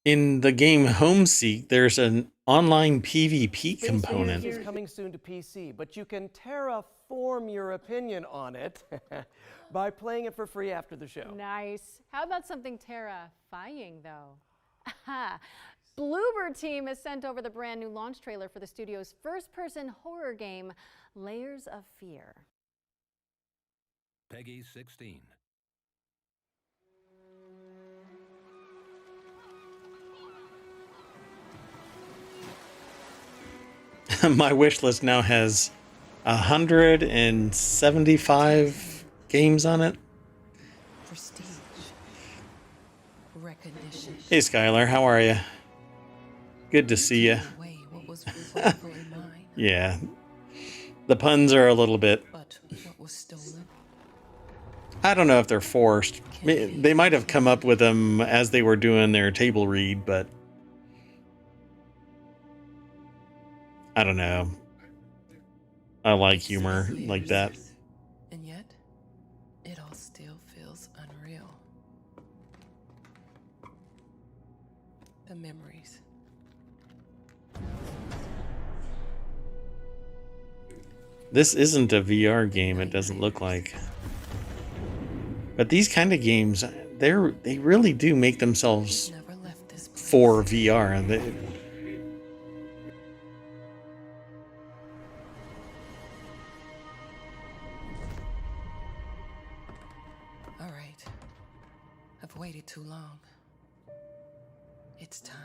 [SPEAKER 2] In the game Homeseek, there's an online PvP component.
[SPEAKER 1] Space Gears is coming soon to PC, but you can terraform your opinion on it by playing it for free after the show.
[SPEAKER 4] Nice. How about something terrifying, though? Aha! Bluebird Team has sent over the brand new launch trailer for the studio's first-person horror game, Layers of Fear.
[SPEAKER 20] Peggy 16.
[SPEAKER 2] My wish list now has 175 games on it.
[SPEAKER 6] Prestige. Recognition.
[SPEAKER 2] Hey, Skylar, how are you? Good to see you.
[SPEAKER 6] What was rightfully mine.
[SPEAKER 2] Yeah. The puns are a little bit...
[SPEAKER 6] But what was stolen?
[SPEAKER 2] I don't know if they're forced. They might have come up with them as they were doing their table read, but... I don't know. I like humor like that.
[SPEAKER 6] And yet, it all still feels unreal. The memories.
[SPEAKER 2] This isn't a VR game, it doesn't look like. But these kind of games, they really do make themselves for VR.
[SPEAKER 6] All right. I've waited too long. It's time.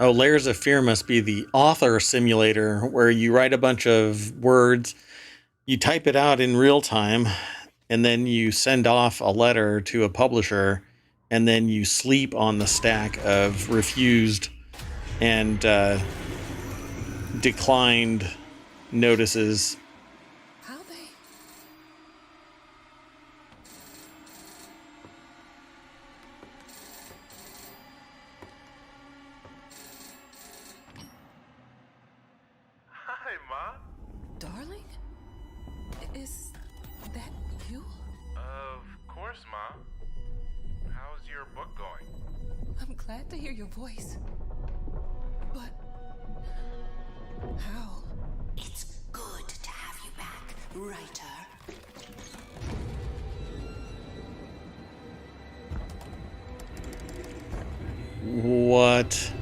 [SPEAKER 2] Oh, Layers of Fear must be the author simulator where you write a bunch of words, you type it out in real time, and then you send off a letter to a publisher, and then you sleep on the stack of refused and declined notices.
[SPEAKER 8] How they?
[SPEAKER 20] Hi, Ma.
[SPEAKER 8] Darling? Is that you?
[SPEAKER 20] Of course, Ma. How's your book going?
[SPEAKER 8] I'm glad to hear your voice. But how?
[SPEAKER 6] It's good to have you back, writer.
[SPEAKER 2] What?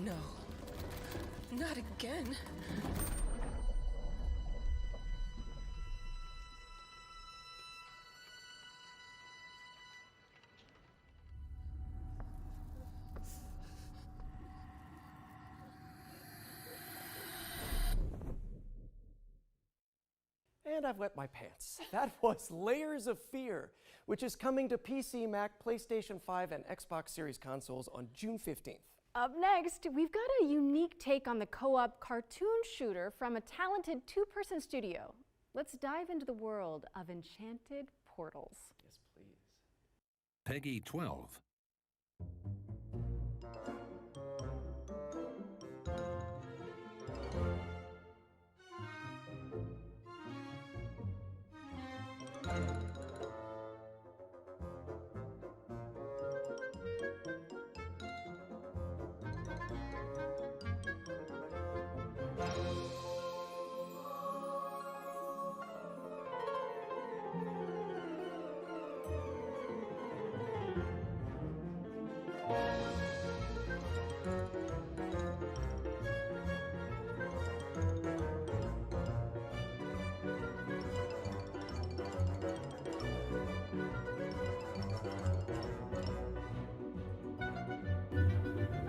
[SPEAKER 8] No. Not again.
[SPEAKER 1] And I've wet my pants. That was Layers of Fear, which is coming to PC, Mac, PlayStation 5, and Xbox Series consoles on June 15th.
[SPEAKER 4] Up next, we've got a unique take on the co-op cartoon shooter from a talented two-person studio. Let's dive into the world of Enchanted Portals.
[SPEAKER 1] Yes, please.
[SPEAKER 21] Peggy 12.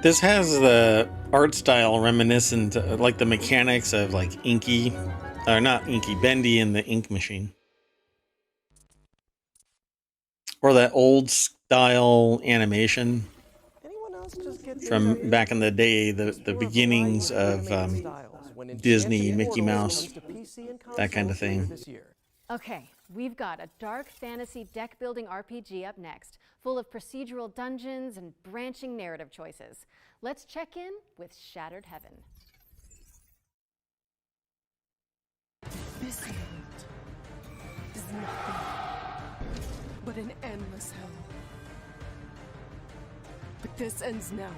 [SPEAKER 2] This has the art style reminiscent, like the mechanics of like Inky, or not Inky, Bendy in the Ink Machine. Or that old style animation from back in the day, the beginnings of Disney, Mickey Mouse, that kind of thing.
[SPEAKER 4] Okay, we've got a dark fantasy deck-building RPG up next, full of procedural dungeons and branching narrative choices. Let's check in with Shattered Heaven.
[SPEAKER 8] This world is nothing but an endless hell. But this ends now.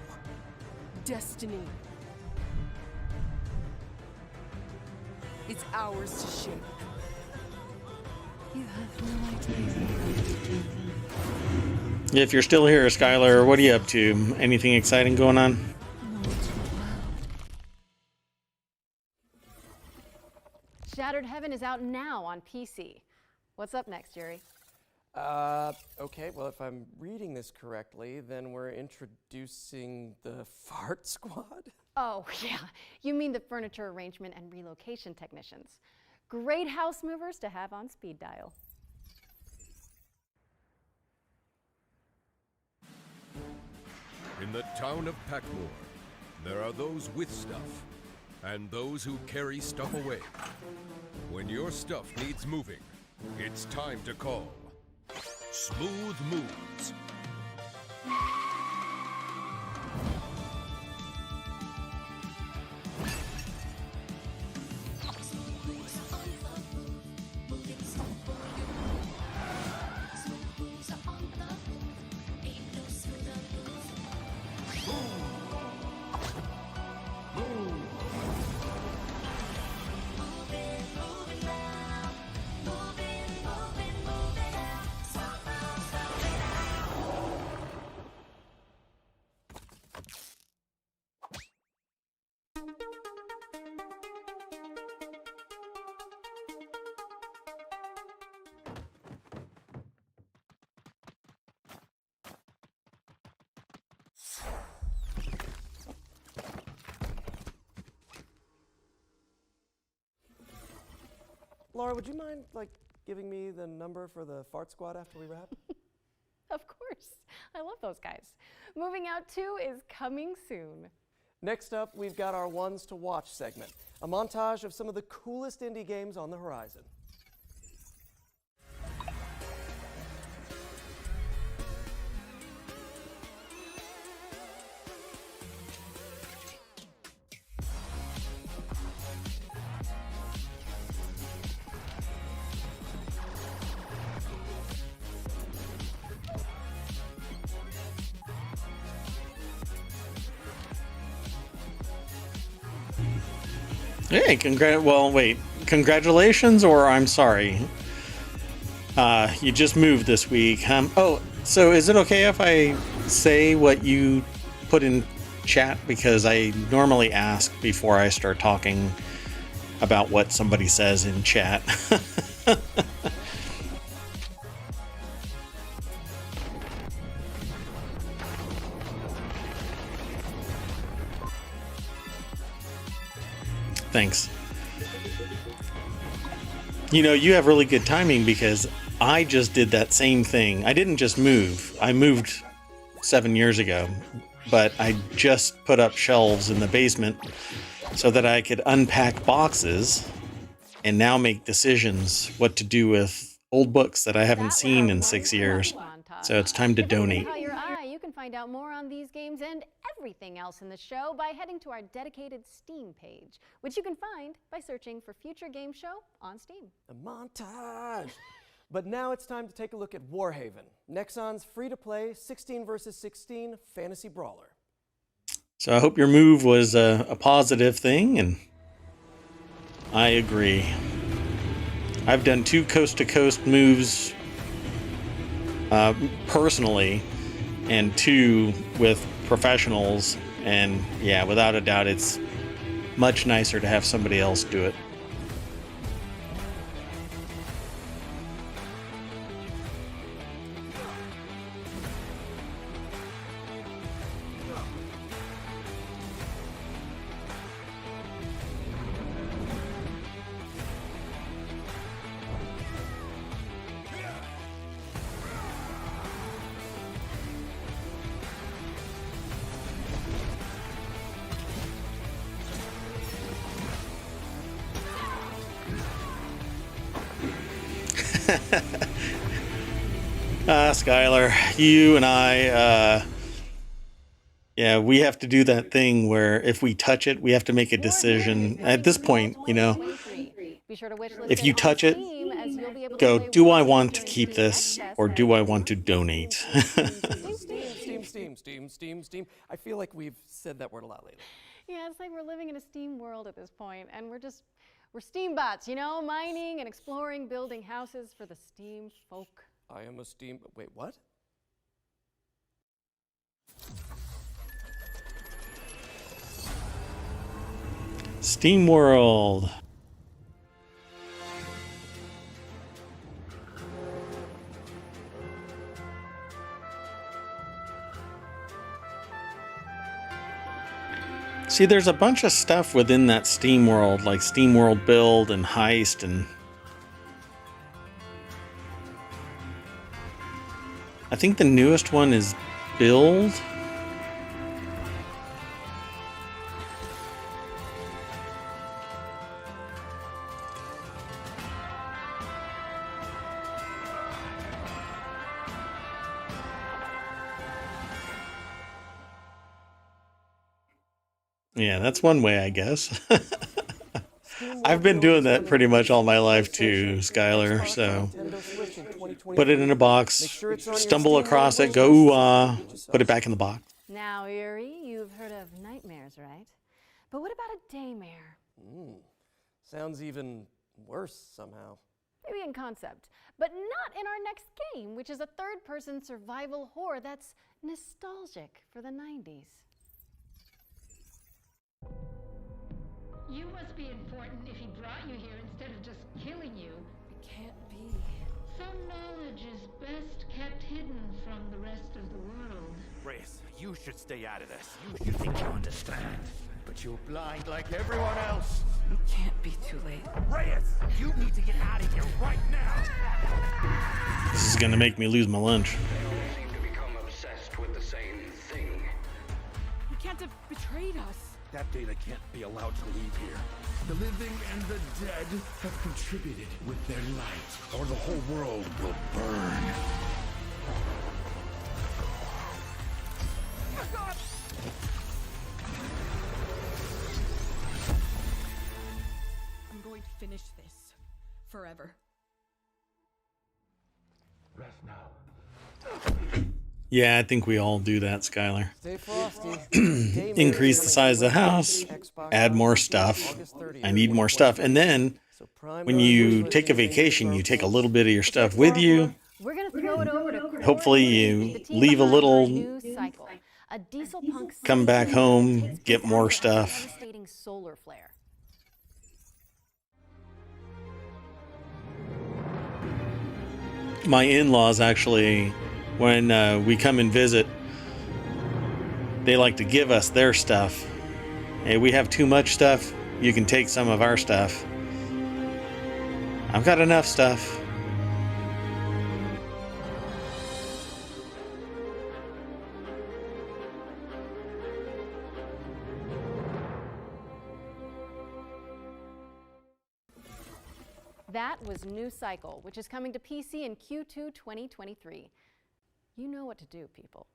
[SPEAKER 8] Destiny. It's ours to shape. You have no idea.
[SPEAKER 2] If you're still here, Skylar, what are you up to? Anything exciting going on?
[SPEAKER 4] Shattered Heaven is out now on PC. What's up next, Yuri?
[SPEAKER 1] Okay, well, if I'm reading this correctly, then we're introducing the Fart Squad?
[SPEAKER 4] Oh, yeah. You mean the furniture arrangement and relocation technicians. Great house movers to have on speed dial.
[SPEAKER 22] In the town of Packmore, there are those with stuff, and those who carry stuff away. When your stuff needs moving, it's time to call Smooth Moves.
[SPEAKER 1] Laura, would you mind, giving me the number for the fart squad after we wrap?
[SPEAKER 4] Of course. I love those guys. Moving Out 2 is coming soon.
[SPEAKER 1] Next up, we've got our Ones to Watch segment, a montage of some of the coolest indie games on the horizon.
[SPEAKER 2] Hey, congratulations, or I'm sorry. You just moved this week. Oh, so is it okay if I say what you put in chat? Because I normally ask before I start talking about what somebody says in chat. Thanks. You know, you have really good timing because I just did that same thing. I didn't just move. I moved 7 years ago, but I just put up shelves in the basement so that I could unpack boxes and now make decisions what to do with old books that I haven't seen in 6 years. So it's time to donate.
[SPEAKER 4] You can find out more on these games and everything else in the show by heading to our dedicated Steam page, which you can find by searching for Future Game Show on Steam.
[SPEAKER 1] A montage! But now it's time to take a look at Warhaven, Nexon's free-to-play 16 versus 16 fantasy brawler.
[SPEAKER 2] So I hope your move was a positive thing, and I agree. I've done 2 coast-to-coast moves personally, and 2 with professionals, and yeah, without a doubt, it's much nicer to have somebody else do it. Skylar, you and I, yeah, we have to do that thing where if we touch it, we have to make a decision. At this point, you know, if you touch it, go, do I want to keep this or do I want to donate?
[SPEAKER 1] Steam. I feel like we've said that word a lot lately.
[SPEAKER 4] Yeah, it's like we're living in a Steam world at this point, and we're Steam bots, you know, mining and exploring, building houses for the Steam folk.
[SPEAKER 1] I am a Steam... Wait, what?
[SPEAKER 2] Steam World. See, there's a bunch of stuff within that Steam World, like Steam World Build and Heist, and I think the newest one is Build. Yeah, that's one way, I guess. I've been doing that pretty much all my life too, Skylar, so put it in a box, stumble across it, go ooh-ah, put it back in the box.
[SPEAKER 4] Now, Yuri, you've heard of nightmares, right? But what about a daymare?
[SPEAKER 1] Sounds even worse somehow.
[SPEAKER 4] Maybe in concept, but not in our next game, which is a third-person survival horror that's nostalgic for the 90s.
[SPEAKER 9] You must be important if he brought you here instead of just killing you.
[SPEAKER 8] It can't be.
[SPEAKER 9] Some knowledge is best kept hidden from the rest of the world.
[SPEAKER 20] Ray,
[SPEAKER 10] Reyes, you should stay out of this. You think you understand, but you're blind like everyone else.
[SPEAKER 8] It can't be too late.
[SPEAKER 10] Reyes, you need to get out of here right now.
[SPEAKER 2] This is gonna make me lose my lunch.
[SPEAKER 11] Seem to become obsessed with the same thing.
[SPEAKER 8] He can't have betrayed us.
[SPEAKER 10] That data can't be allowed to leave here. The living and the dead have contributed with their light, or the whole world will burn.
[SPEAKER 8] I'm going to finish this. Forever.
[SPEAKER 10] Rest now.
[SPEAKER 2] Yeah, I think we all do that, Skylar.
[SPEAKER 1] Stay frosty.
[SPEAKER 2] Increase the size of the house, add more stuff. I need more stuff. And then when you take a vacation, you take a little bit of your stuff with you.
[SPEAKER 4] We're going to throw it over to
[SPEAKER 2] Hopefully you leave a little,
[SPEAKER 4] a diesel punk
[SPEAKER 2] come back home, get more stuff.
[SPEAKER 4] devastating solar flare.
[SPEAKER 2] My in-laws actually, when we come and visit, they like to give us their stuff. Hey, we have too much stuff. You can take some of our stuff. I've got enough stuff.
[SPEAKER 4] That was New Cycle, which is coming to PC in Q2 2023. You know what to do, people.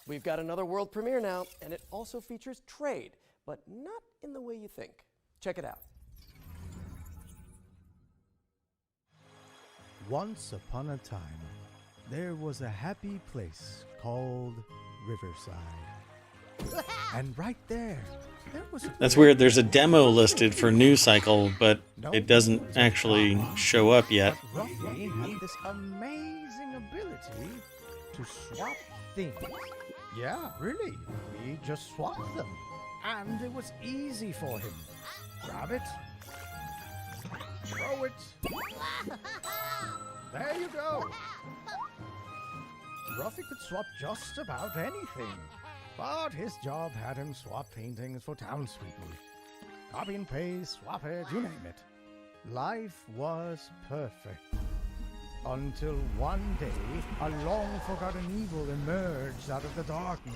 [SPEAKER 1] We've got another world premiere now, and it also features trade, but not in the way you think. Check it out.
[SPEAKER 23] Once upon a time, there was a happy place called Riverside. And right there was...
[SPEAKER 2] That's weird. There's a demo listed for New Cycle, but it doesn't actually show up yet.
[SPEAKER 23] Ruffy had this amazing ability to swap things. Yeah, really. He just swapped them. And it was easy for him. Grab it. Throw it. There you go. Ruffy could swap just about anything. But his job had him swap paintings for townspeople. Copy and paste, swap it, you name it. Life was perfect. Until one day, a long-forgotten evil emerged out of the darkness.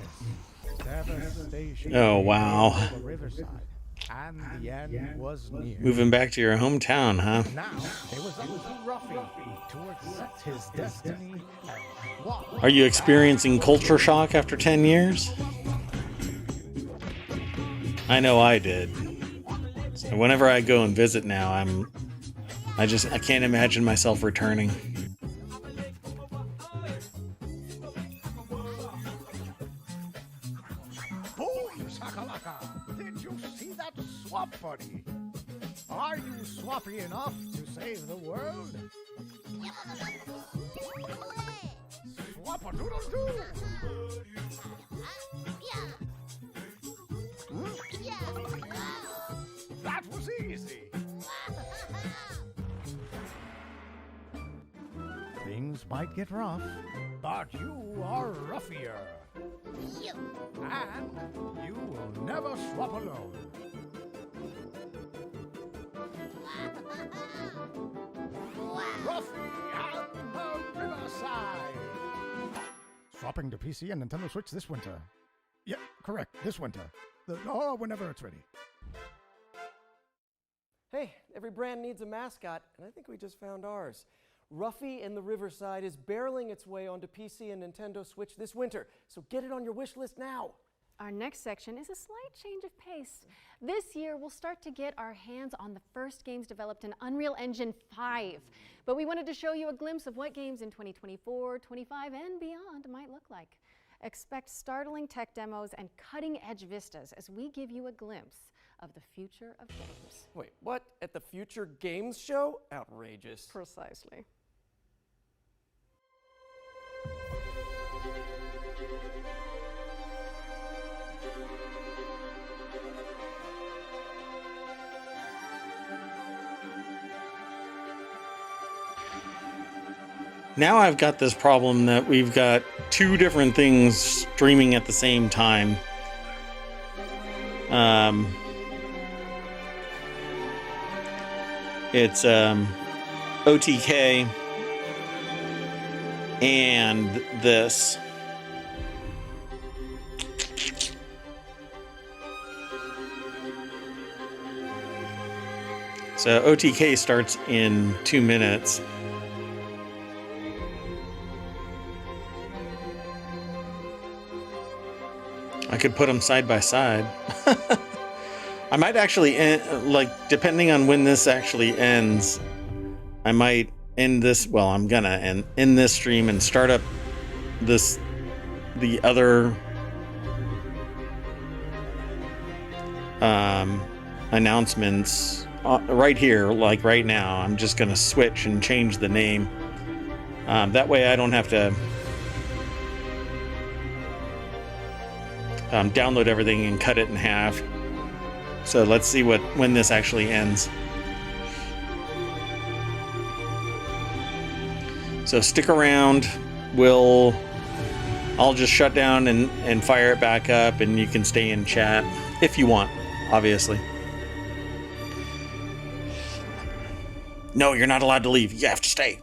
[SPEAKER 23] Devastation.
[SPEAKER 2] Oh, wow.
[SPEAKER 23] Over Riverside, and the end was near.
[SPEAKER 2] Moving back to your hometown, huh?
[SPEAKER 23] Now, it was up to Ruffy to accept his destiny and walk.
[SPEAKER 2] Are you experiencing culture shock after 10 years? I know I did. So whenever I go and visit now, I can't imagine myself returning.
[SPEAKER 23] Boom, shakalaka! Did you see that swap, buddy? Are you swappy enough to save the world? Swap-a-doodle-doo! That was easy! Things might get rough, but you are ruffier. And you will never swap alone. Ruffy and the Riverside! Swapping to PC and Nintendo Switch this winter. Yeah, correct, this winter. Whenever it's ready.
[SPEAKER 1] Hey, every brand needs a mascot, and I think we just found ours. Ruffy and the Riverside is barreling its way onto PC and Nintendo Switch this winter, so get it on your wish list now.
[SPEAKER 4] Our next section is a slight change of pace. This year, we'll start to get our hands on the first games developed in Unreal Engine 5. But we wanted to show you a glimpse of what games in 2024, 25, and beyond might look like. Expect startling tech demos and cutting-edge vistas as we give you a glimpse of the future of games.
[SPEAKER 1] Wait, what? At the Future Games Show? Outrageous.
[SPEAKER 4] Precisely.
[SPEAKER 2] Now I've got this problem that we've got 2 different things streaming at the same time. It's OTK and this. So OTK starts in 2 minutes. I could put them side by side. I might actually end, like, depending on when this actually ends, I might end this. Well, I'm gonna end this stream and start up the other announcements right here, like right now. I'm just gonna switch and change the name. That way I don't have to download everything and cut it in half. So let's see when this actually ends. So stick around. I'll just shut down and fire it back up, and you can stay in chat if you want, obviously. No, you're not allowed to leave. You have to stay.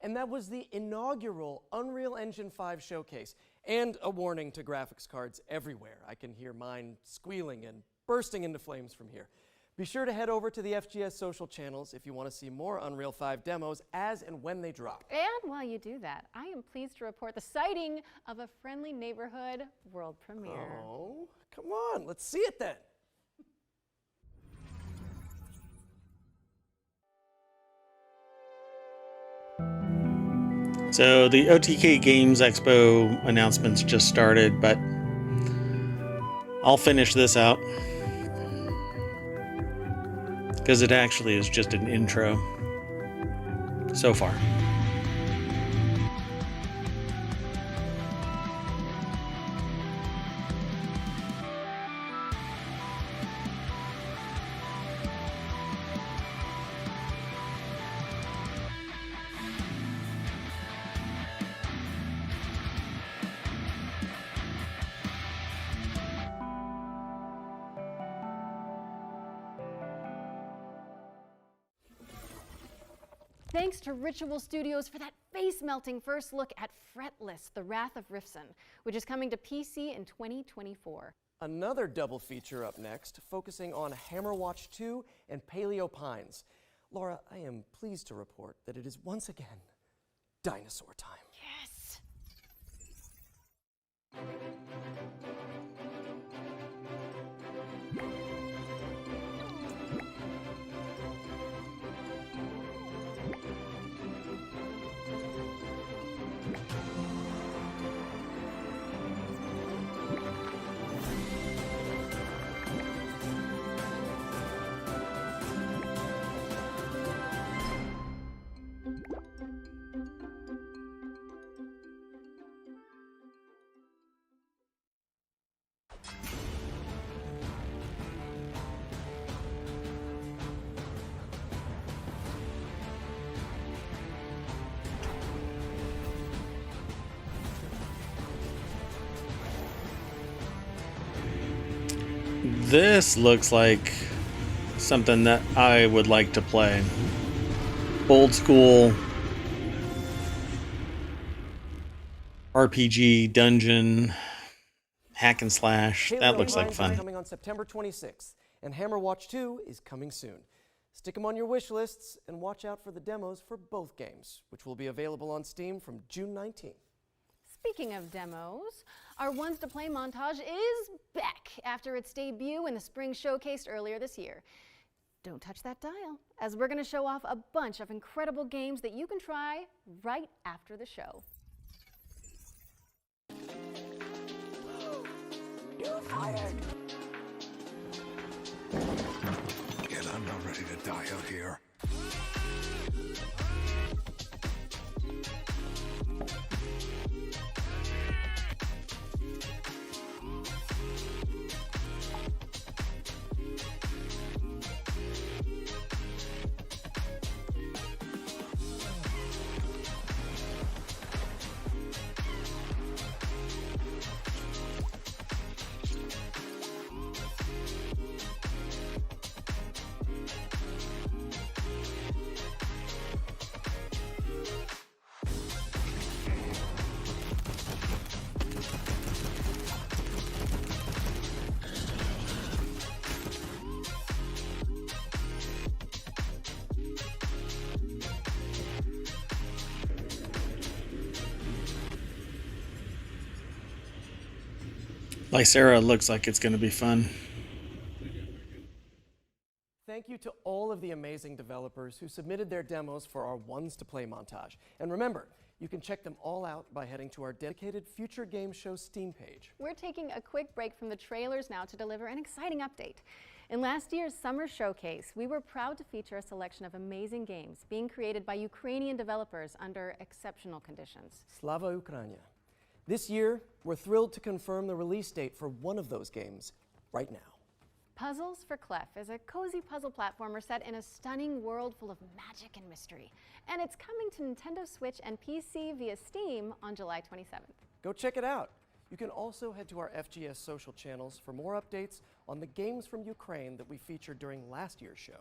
[SPEAKER 1] And that was the inaugural Unreal Engine 5 showcase. And a warning to graphics cards everywhere. I can hear mine squealing and bursting into flames from here. Be sure to head over to the FGS social channels if you want to see more Unreal 5 demos as and when they drop.
[SPEAKER 4] And while you do that, I am pleased to report the sighting of a Friendly Neighborhood world premiere.
[SPEAKER 1] Oh, come on, let's see it then.
[SPEAKER 2] So the OTK Games Expo announcements just started, but I'll finish this out because it actually is just an intro so far.
[SPEAKER 4] Thanks to Ritual Studios for that face-melting first look at Fretless, The Wrath of Rifson, which is coming to PC in 2024.
[SPEAKER 1] Another double feature up next, focusing on HammerWatch 2 and Paleo Pines. Laura, I am pleased to report that it is once again dinosaur time.
[SPEAKER 4] Yes!
[SPEAKER 2] This looks like something that I would like to play. Old school RPG, dungeon, hack and slash. That looks like fun.
[SPEAKER 1] Coming on September 26th, and HammerWatch 2 is coming soon. Stick them on your wish lists and watch out for the demos for both games, which will be available on Steam from June 19th.
[SPEAKER 4] Speaking of demos, our Ones to Play montage is back after its debut in the spring showcase earlier this year. Don't touch that dial, as we're going to show off a bunch of incredible games that you can try right after the show.
[SPEAKER 10] You're fired. And I'm not ready to die out here.
[SPEAKER 2] Lycera looks like it's going to be fun.
[SPEAKER 1] Thank you to all of the amazing developers who submitted their demos for our Ones to Play montage. And remember, you can check them all out by heading to our dedicated Future Game Show Steam page.
[SPEAKER 4] We're taking a quick break from the trailers now to deliver an exciting update. In last year's summer showcase, we were proud to feature a selection of amazing games being created by Ukrainian developers under exceptional conditions.
[SPEAKER 1] Slava Ukraina. This year, we're thrilled to confirm the release date for one of those games right now.
[SPEAKER 4] Puzzles for Clef is a cozy puzzle platformer set in a stunning world full of magic and mystery. And it's coming to Nintendo Switch and PC via Steam on July 27th.
[SPEAKER 1] Go check it out. You can also head to our FGS social channels for more updates on the games from Ukraine that we featured during last year's show.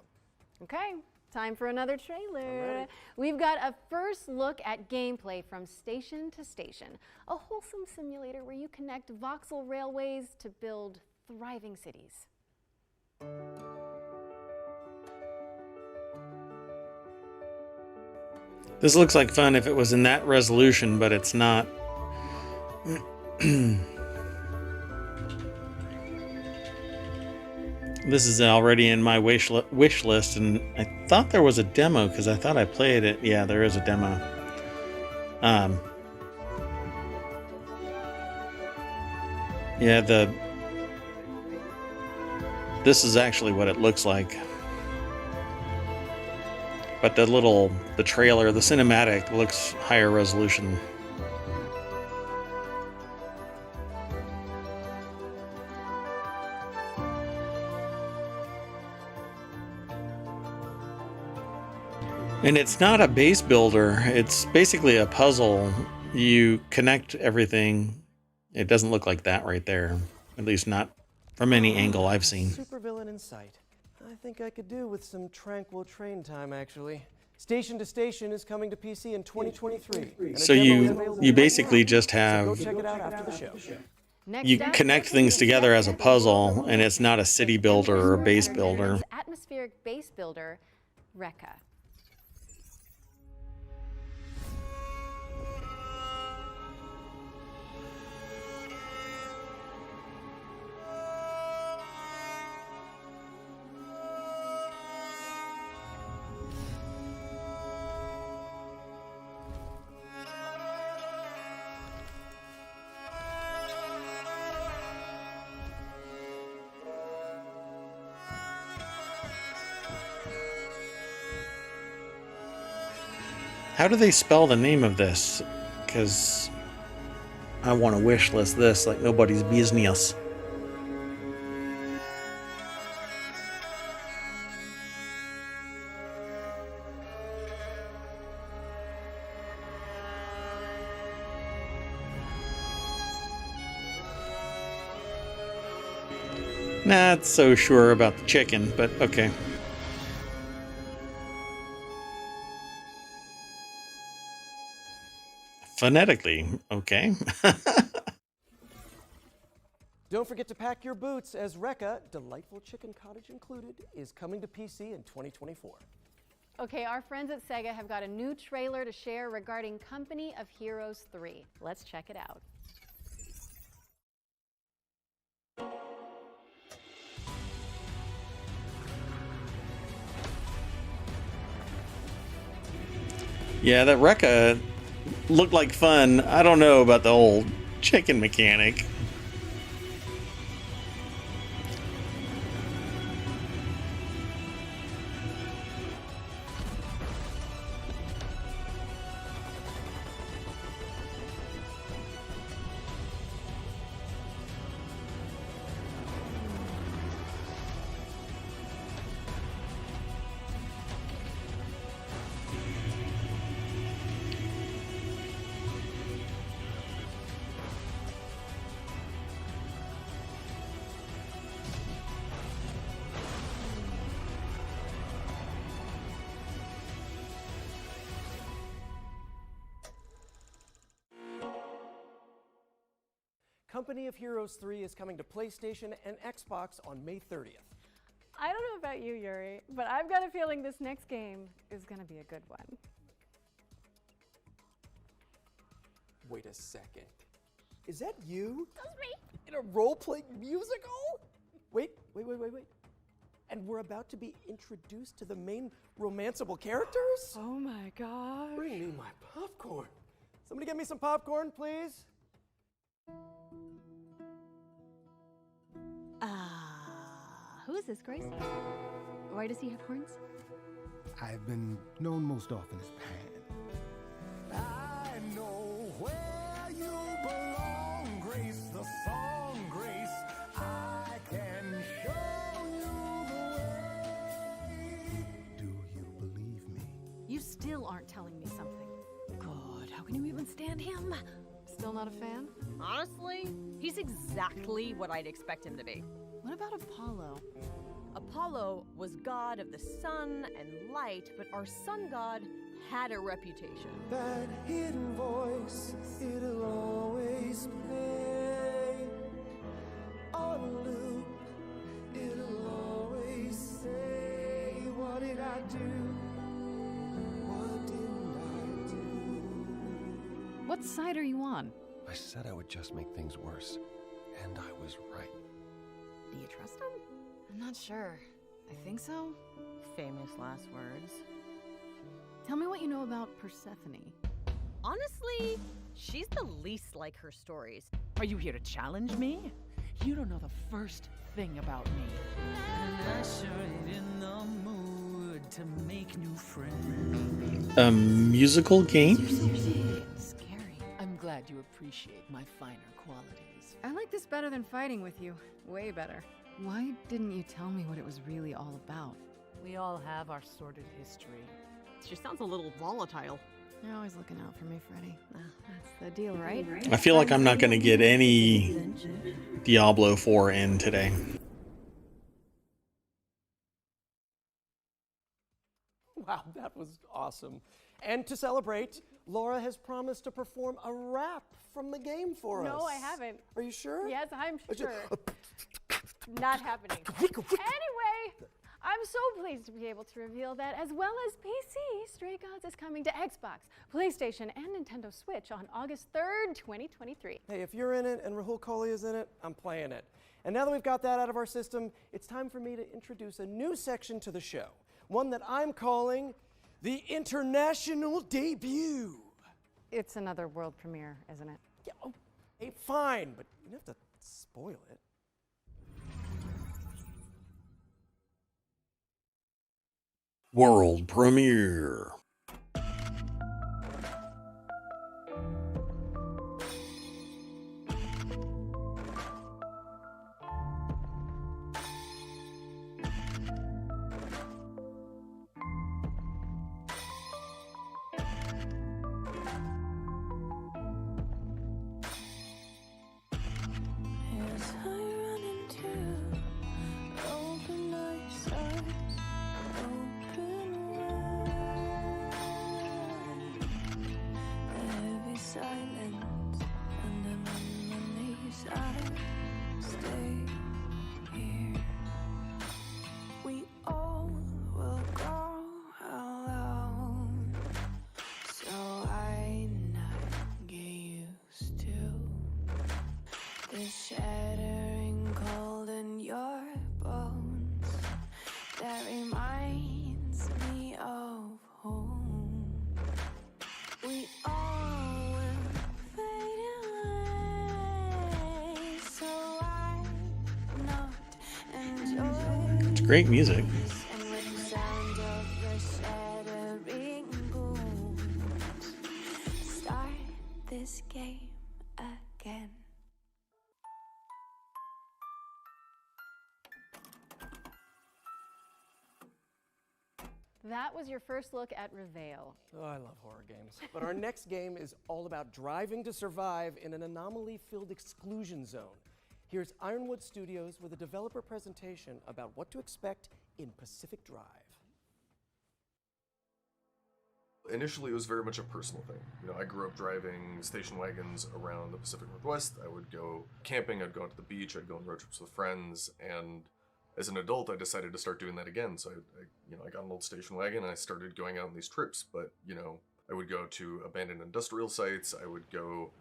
[SPEAKER 4] Okay, time for another trailer. We've got a first look at gameplay from Station to Station, a wholesome simulator where you connect voxel railways to build thriving cities.
[SPEAKER 2] This looks like fun if it was in that resolution, but it's not. This is already in my wish list, and I thought there was a demo because I thought I played it. Yeah, there is a demo. Yeah, this is actually what it looks like. But the trailer, the cinematic looks higher resolution. And it's not a base builder, it's basically a puzzle. You connect everything. It doesn't look like that right there, at least not from any angle I've seen.
[SPEAKER 1] Supervillain in sight. I think I could do with some tranquil train time, actually. Station to Station is coming to PC in 2023.
[SPEAKER 2] So you basically just have,
[SPEAKER 1] so go check it out after the show.
[SPEAKER 2] You connect things together as a puzzle, and it's not a city builder or a base builder.
[SPEAKER 4] Atmospheric base builder, Rekka.
[SPEAKER 2] How do they spell the name of this? Because I want to wish list this like nobody's business. Not so sure about the chicken, but okay. Phonetically, okay.
[SPEAKER 1] Don't forget to pack your boots, as Rekka, Delightful Chicken Cottage included, is coming to PC in 2024.
[SPEAKER 4] Okay, our friends at Sega have got a new trailer to share regarding Company of Heroes 3. Let's check it out.
[SPEAKER 2] Yeah, that Rekka looked like fun. I don't know about the whole chicken mechanic.
[SPEAKER 1] Company of Heroes 3 is coming to PlayStation and Xbox on May 30th.
[SPEAKER 4] I don't know about you, Yuri, but I've got a feeling this next game is going to be a good one.
[SPEAKER 1] Wait a second. Is that you?
[SPEAKER 4] That's me.
[SPEAKER 1] In a role-playing musical? Wait. And we're about to be introduced to the main romanceable characters?
[SPEAKER 8] Oh my gosh.
[SPEAKER 1] Bring me my popcorn. Somebody get me some popcorn, please.
[SPEAKER 5] Who is this, Grace? Why does he have horns?
[SPEAKER 23] I've been known most often as Pan. I know where you belong, Grace, the song, Grace. I can show you the way. Do you believe me?
[SPEAKER 4] You still aren't telling me something. God, how can you even stand him? Still not a fan?
[SPEAKER 7] Honestly, he's exactly what I'd expect him to be.
[SPEAKER 4] What about Apollo?
[SPEAKER 7] Apollo was god of the sun and light, but our sun god had a reputation.
[SPEAKER 1] That hidden voice, it'll always play on a loop. It'll always say, what did I do? What didn't I do?
[SPEAKER 4] What side are you on?
[SPEAKER 13] I said I would just make things worse, and I was right.
[SPEAKER 7] Do you trust him?
[SPEAKER 4] I'm not sure. I think so.
[SPEAKER 7] Famous last words.
[SPEAKER 4] Tell me what you know about Persephone.
[SPEAKER 7] Honestly, she's the least like her stories.
[SPEAKER 8] Are you here to challenge me? You don't know the first thing about me. And I sure ain't in the mood to make new friends.
[SPEAKER 2] A musical game?
[SPEAKER 8] Scary. I'm glad you appreciate my finer qualities.
[SPEAKER 4] I like this better than fighting with you. Way better. Why didn't you tell me what it was really all about?
[SPEAKER 8] We all have our sordid history.
[SPEAKER 7] She sounds a little volatile.
[SPEAKER 4] You're always looking out for me, Freddy. That's the deal, right?
[SPEAKER 2] I feel like I'm not going to get any Diablo 4 in today.
[SPEAKER 1] Wow, that was awesome. And to celebrate, Laura has promised to perform a rap from the game for us.
[SPEAKER 4] No, I haven't.
[SPEAKER 1] Are you sure?
[SPEAKER 4] Yes, I'm sure. Not happening. Anyway, I'm so pleased to be able to reveal that, as well as PC, Stray Gods is coming to Xbox, PlayStation, and Nintendo Switch on August 3rd, 2023.
[SPEAKER 1] Hey, if you're in it and Rahul Kohli is in it, I'm playing it. And now that we've got that out of our system, it's time for me to introduce a new section to the show, one that I'm calling the International Debut.
[SPEAKER 4] It's another world premiere, isn't it?
[SPEAKER 1] Yeah, okay, fine, but you don't have to spoil it.
[SPEAKER 2] World premiere.
[SPEAKER 8] As I run into open eyes, open wide. Heavy silence, and I'm on my knees. I stay here. We all will go alone, so I not get used to the shattering cold in your bones that reminds me of home. We all will fade away, so I not enjoy.
[SPEAKER 2] It's great music.
[SPEAKER 8] And with the sound of the shattering booms, start this game again.
[SPEAKER 4] That was your first look at Reveal.
[SPEAKER 1] Oh, I love horror games. But our next game is all about driving to survive in an anomaly-filled exclusion zone. Here's Ironwood Studios with a developer presentation about what to expect in Pacific Drive.
[SPEAKER 24] Initially, it was very much a personal thing. You know, I grew up driving station wagons around the Pacific Northwest. I would go camping, I'd go out to the beach, I'd go on road trips with friends, and as an adult, I decided to start doing that again. So I got an old station wagon and I started going out on these trips. But I would go to abandoned industrial sites. I would go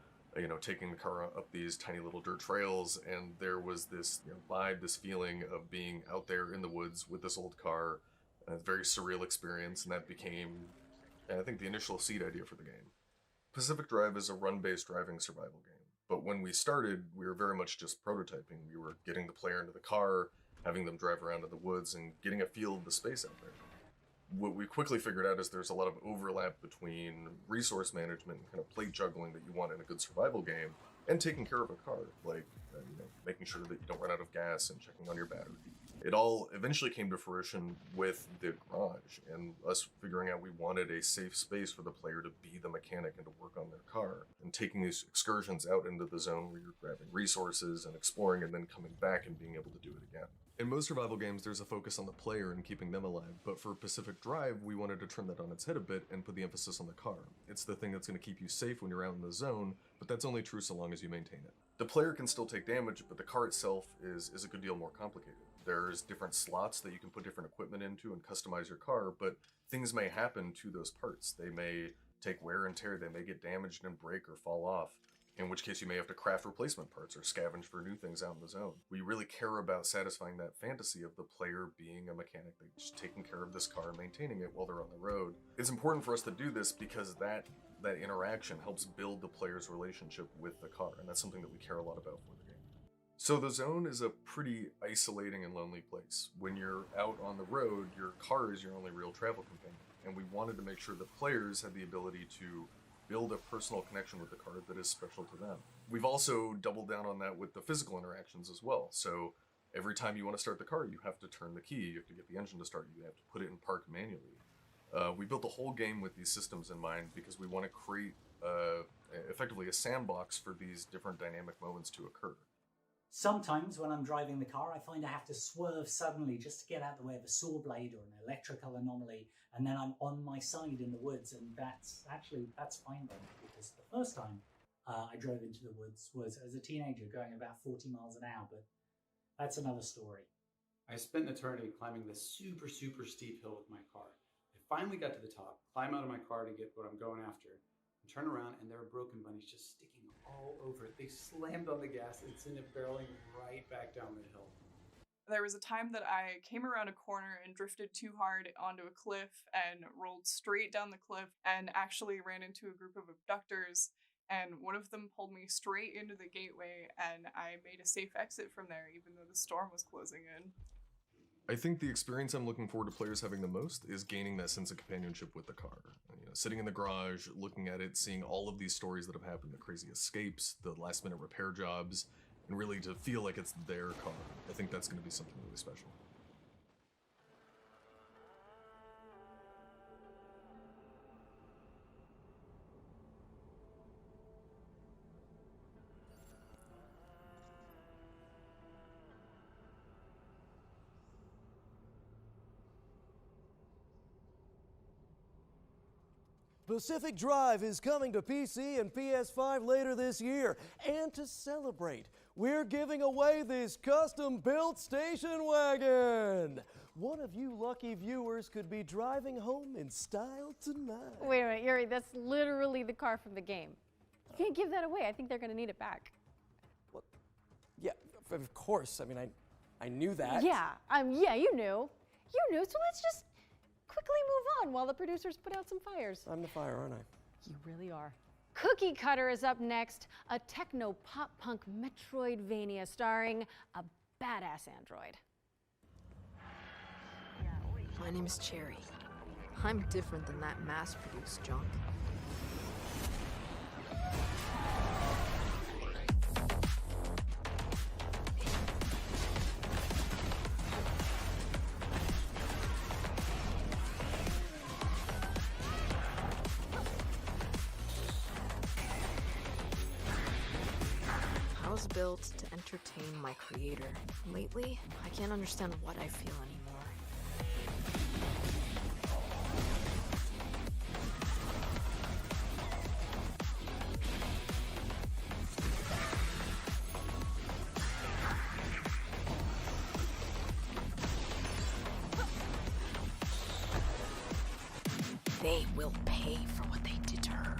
[SPEAKER 24] taking the car up these tiny little dirt trails, and there was this vibe, this feeling of being out there in the woods with this old car, a very surreal experience, and that became, I think, the initial seed idea for the game. Pacific Drive is a run-based driving survival game, but when we started, we were very much just prototyping. We were getting the player into the car, having them drive around in the woods, and getting a feel of the space out there. What we quickly figured out is there's a lot of overlap between resource management and kind of plate juggling that you want in a good survival game, and taking care of a car, like making sure that you don't run out of gas and checking on your battery. It all eventually came to fruition with the garage and us figuring out we wanted a safe space for the player to be the mechanic and to work on their car, and taking these excursions out into the zone where you're grabbing resources and exploring and then coming back and being able to do it again. In most survival games, there's a focus on the player and keeping them alive, but for Pacific Drive, we wanted to turn that on its head a bit and put the emphasis on the car. It's the thing that's going to keep you safe when you're out in the zone, but that's only true so long as you maintain it. The player can still take damage, but the car itself is a good deal more complicated. There's different slots that you can put different equipment into and customize your car, but things may happen to those parts. They may take wear and tear, they may get damaged and break or fall off, in which case you may have to craft replacement parts or scavenge for new things out in the zone. We really care about satisfying that fantasy of the player being a mechanic, just taking care of this car and maintaining it while they're on the road. It's important for us to do this because that interaction helps build the player's relationship with the car, and that's something that we care a lot about for the game. So the zone is a pretty isolating and lonely place. When you're out on the road, your car is your only real travel companion, and we wanted to make sure that players had the ability to build a personal connection with the car that is special to them. We've also doubled down on that with the physical interactions as well. So every time you want to start the car, you have to turn the key, you have to get the engine to start, you have to put it in park manually. We built the whole game with these systems in mind because we want to create effectively a sandbox for these different dynamic moments to occur.
[SPEAKER 12] Sometimes when I'm driving the car, I find I have to swerve suddenly just to get out of the way of a saw blade or an electrical anomaly, and then I'm on my side in the woods, and that's fine then, because the first time I drove into the woods was as a teenager going about 40 miles an hour, but that's another story.
[SPEAKER 14] I spent an eternity climbing this super steep hill with my car. I finally got to the top, climb out of my car to get what I'm going after, and turn around, and there are broken bunnies just sticking all over it. They slammed on the gas and sent it barreling right back down the hill.
[SPEAKER 15] There was a time that I came around a corner and drifted too hard onto a cliff and rolled straight down the cliff and actually ran into a group of abductors, and one of them pulled me straight into the gateway, and I made a safe exit from there even though the storm was closing in.
[SPEAKER 24] I think the experience I'm looking forward to players having the most is gaining that sense of companionship with the car. Sitting in the garage, looking at it, seeing all of these stories that have happened, the crazy escapes, the last minute repair jobs, and really to feel like it's their car. I think that's going to be something really special.
[SPEAKER 1] Pacific Drive is coming to PC and PS5 later this year. And to celebrate, we're giving away this custom-built station wagon. One of you lucky viewers could be driving home in style tonight.
[SPEAKER 4] Wait a minute, Yuri, that's literally the car from the game. You can't give that away. I think they're going to need it back.
[SPEAKER 1] Well, yeah, of course. I mean, I knew that.
[SPEAKER 4] Yeah, yeah, you knew. You knew, so let's just quickly move on while the producers put out some fires.
[SPEAKER 1] I'm the fire, aren't I?
[SPEAKER 4] You really are. Cookie Cutter is up next, a techno-pop-punk Metroidvania starring a badass android.
[SPEAKER 16] My name is Cherry. I'm different than that mass-produced junk. I was built to entertain my creator. Lately, I can't understand what I feel anymore. They will pay for what they did to her.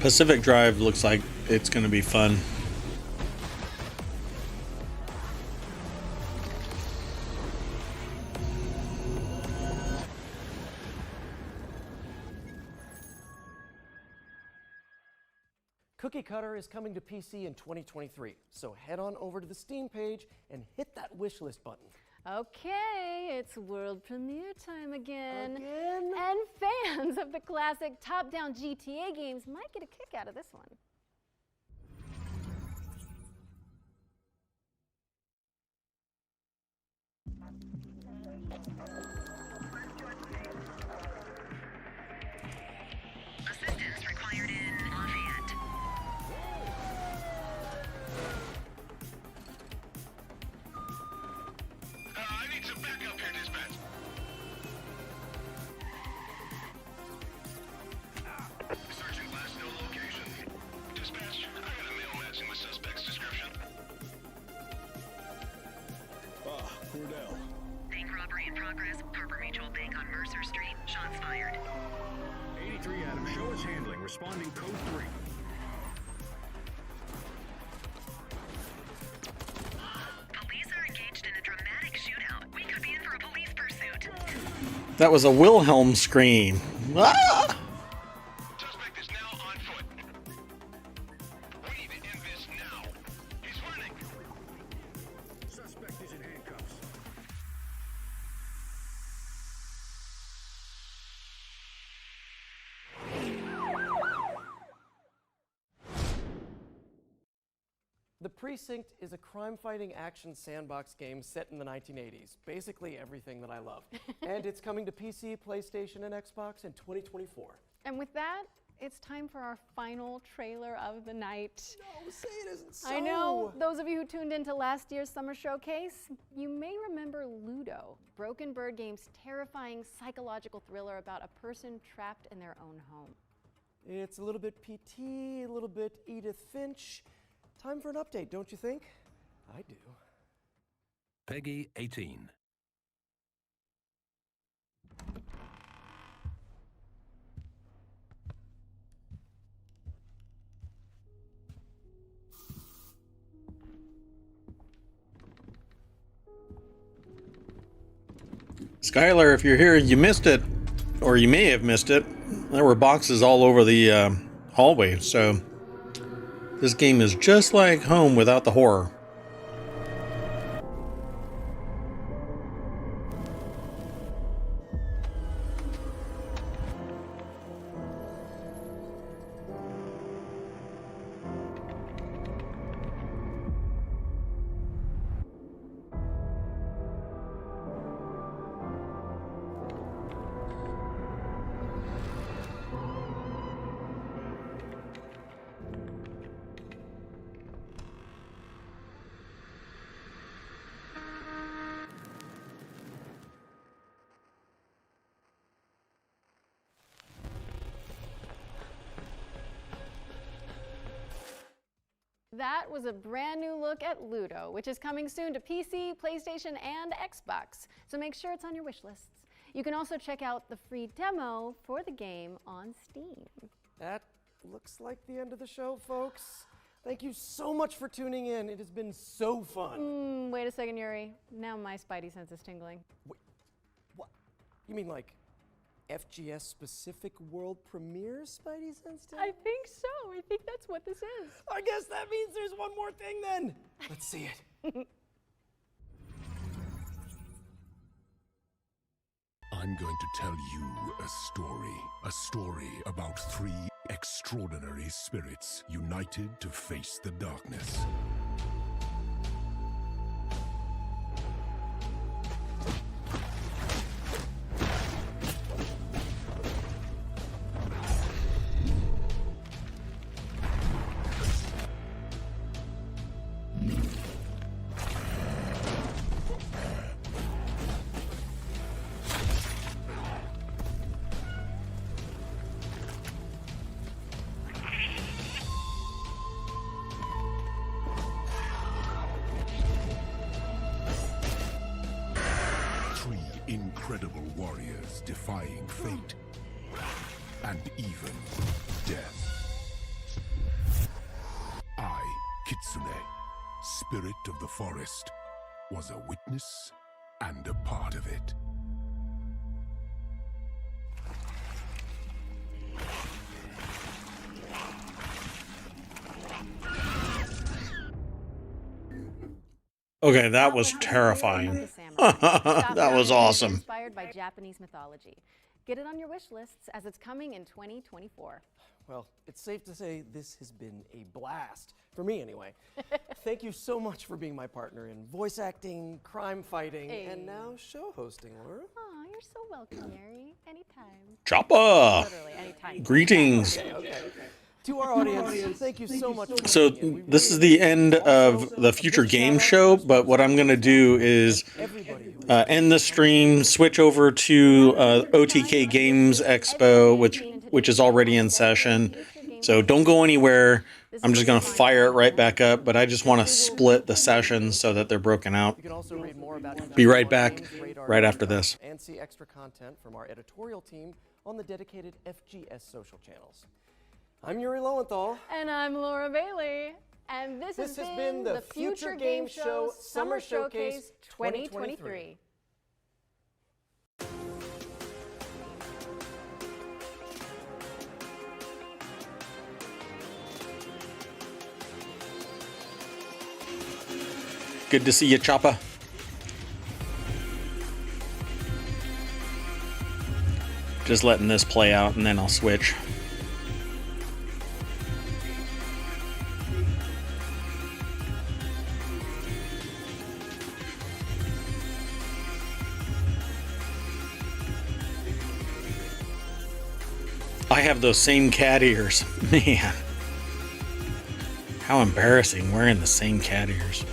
[SPEAKER 2] Pacific Drive looks like it's going to be fun.
[SPEAKER 1] Cookie Cutter is coming to PC in 2023, so head on over to the Steam page and hit that wishlist button.
[SPEAKER 4] Okay, it's world premiere time again. And fans of the classic top-down GTA games might get a kick out of this one.
[SPEAKER 6] Assistance required in Lafayette.
[SPEAKER 10] I need some backup here, dispatch. Searching last known location. Dispatch, I got a mail matching the suspect's description. Cordell.
[SPEAKER 6] Bank robbery in progress. Harbor Mutual Bank on Mercer Street. Shots fired.
[SPEAKER 21] 83 Adam, show us handling. Responding code 3.
[SPEAKER 6] Police are engaged in a dramatic shootout. We could be in for a police pursuit.
[SPEAKER 2] That was a Wilhelm scream. Ah!
[SPEAKER 10] Suspect is now on foot. We need to end this now. He's running.
[SPEAKER 21] Suspect is in handcuffs.
[SPEAKER 1] The Precinct is a crime-fighting action sandbox game set in the 1980s. Basically everything that I love. And it's coming to PC, PlayStation, and Xbox in 2024.
[SPEAKER 4] And with that, it's time for our final trailer of the night.
[SPEAKER 1] No, say it isn't so.
[SPEAKER 4] I know, those of you who tuned into last year's summer showcase, you may remember Ludo, Broken Bird Game's terrifying psychological thriller about a person trapped in their own home.
[SPEAKER 1] It's a little bit PT, a little bit Edith Finch. Time for an update, don't you think? I do.
[SPEAKER 21] Peggy 18.
[SPEAKER 2] Skylar, if you're here, you missed it, or you may have missed it. There were boxes all over the hallway, so this game is just like home without the horror.
[SPEAKER 4] That was a brand new look at Ludo, which is coming soon to PC, PlayStation, and Xbox. So make sure it's on your wish lists. You can also check out the free demo for the game on Steam.
[SPEAKER 1] That looks like the end of the show, folks. Thank you so much for tuning in. It has been so fun.
[SPEAKER 4] Wait a second, Yuri. Now my spidey sense is tingling.
[SPEAKER 1] Wait, what? You mean like FGS specific world premiere Spidey Sense?
[SPEAKER 4] I think so. I think that's what this is.
[SPEAKER 1] I guess that means there's one more thing then. Let's see it.
[SPEAKER 10] I'm going to tell you a story about 3 extraordinary spirits united to face the darkness. Incredible warriors defying fate and even death. Kitsune, spirit of the forest, was a witness and a part of it.
[SPEAKER 2] Okay, that was terrifying. That was awesome.
[SPEAKER 4] Inspired by Japanese mythology. Get it on your wish lists as it's coming in 2024.
[SPEAKER 1] Well, it's safe to say this has been a blast. For me, anyway. Thank you so much for being my partner in voice acting, crime fighting, and now show hosting, Laura.
[SPEAKER 4] Aw, you're so welcome, Yuri. Anytime.
[SPEAKER 2] Choppa!
[SPEAKER 4] Literally, anytime.
[SPEAKER 2] Greetings.
[SPEAKER 1] Okay. To our audience, thank you so much.
[SPEAKER 2] So this is the end of the future game show, but what I'm going to do is end the stream, switch over to OTK Games Expo, which is already in session. So don't go anywhere. I'm just going to fire it right back up, but I just want to split the sessions so that they're broken out.
[SPEAKER 1] You can also read more about
[SPEAKER 2] Be right back right after this.
[SPEAKER 1] And see extra content from our editorial team on the dedicated FGS social channels. I'm Yuri Lowenthal.
[SPEAKER 4] And I'm Laura Bailey. And this has been the Future Game Show Summer Showcase 2023.
[SPEAKER 2] Good to see you, Choppa. Just letting this play out and then I'll switch. I have those same cat ears. Man. How embarrassing wearing the same cat ears.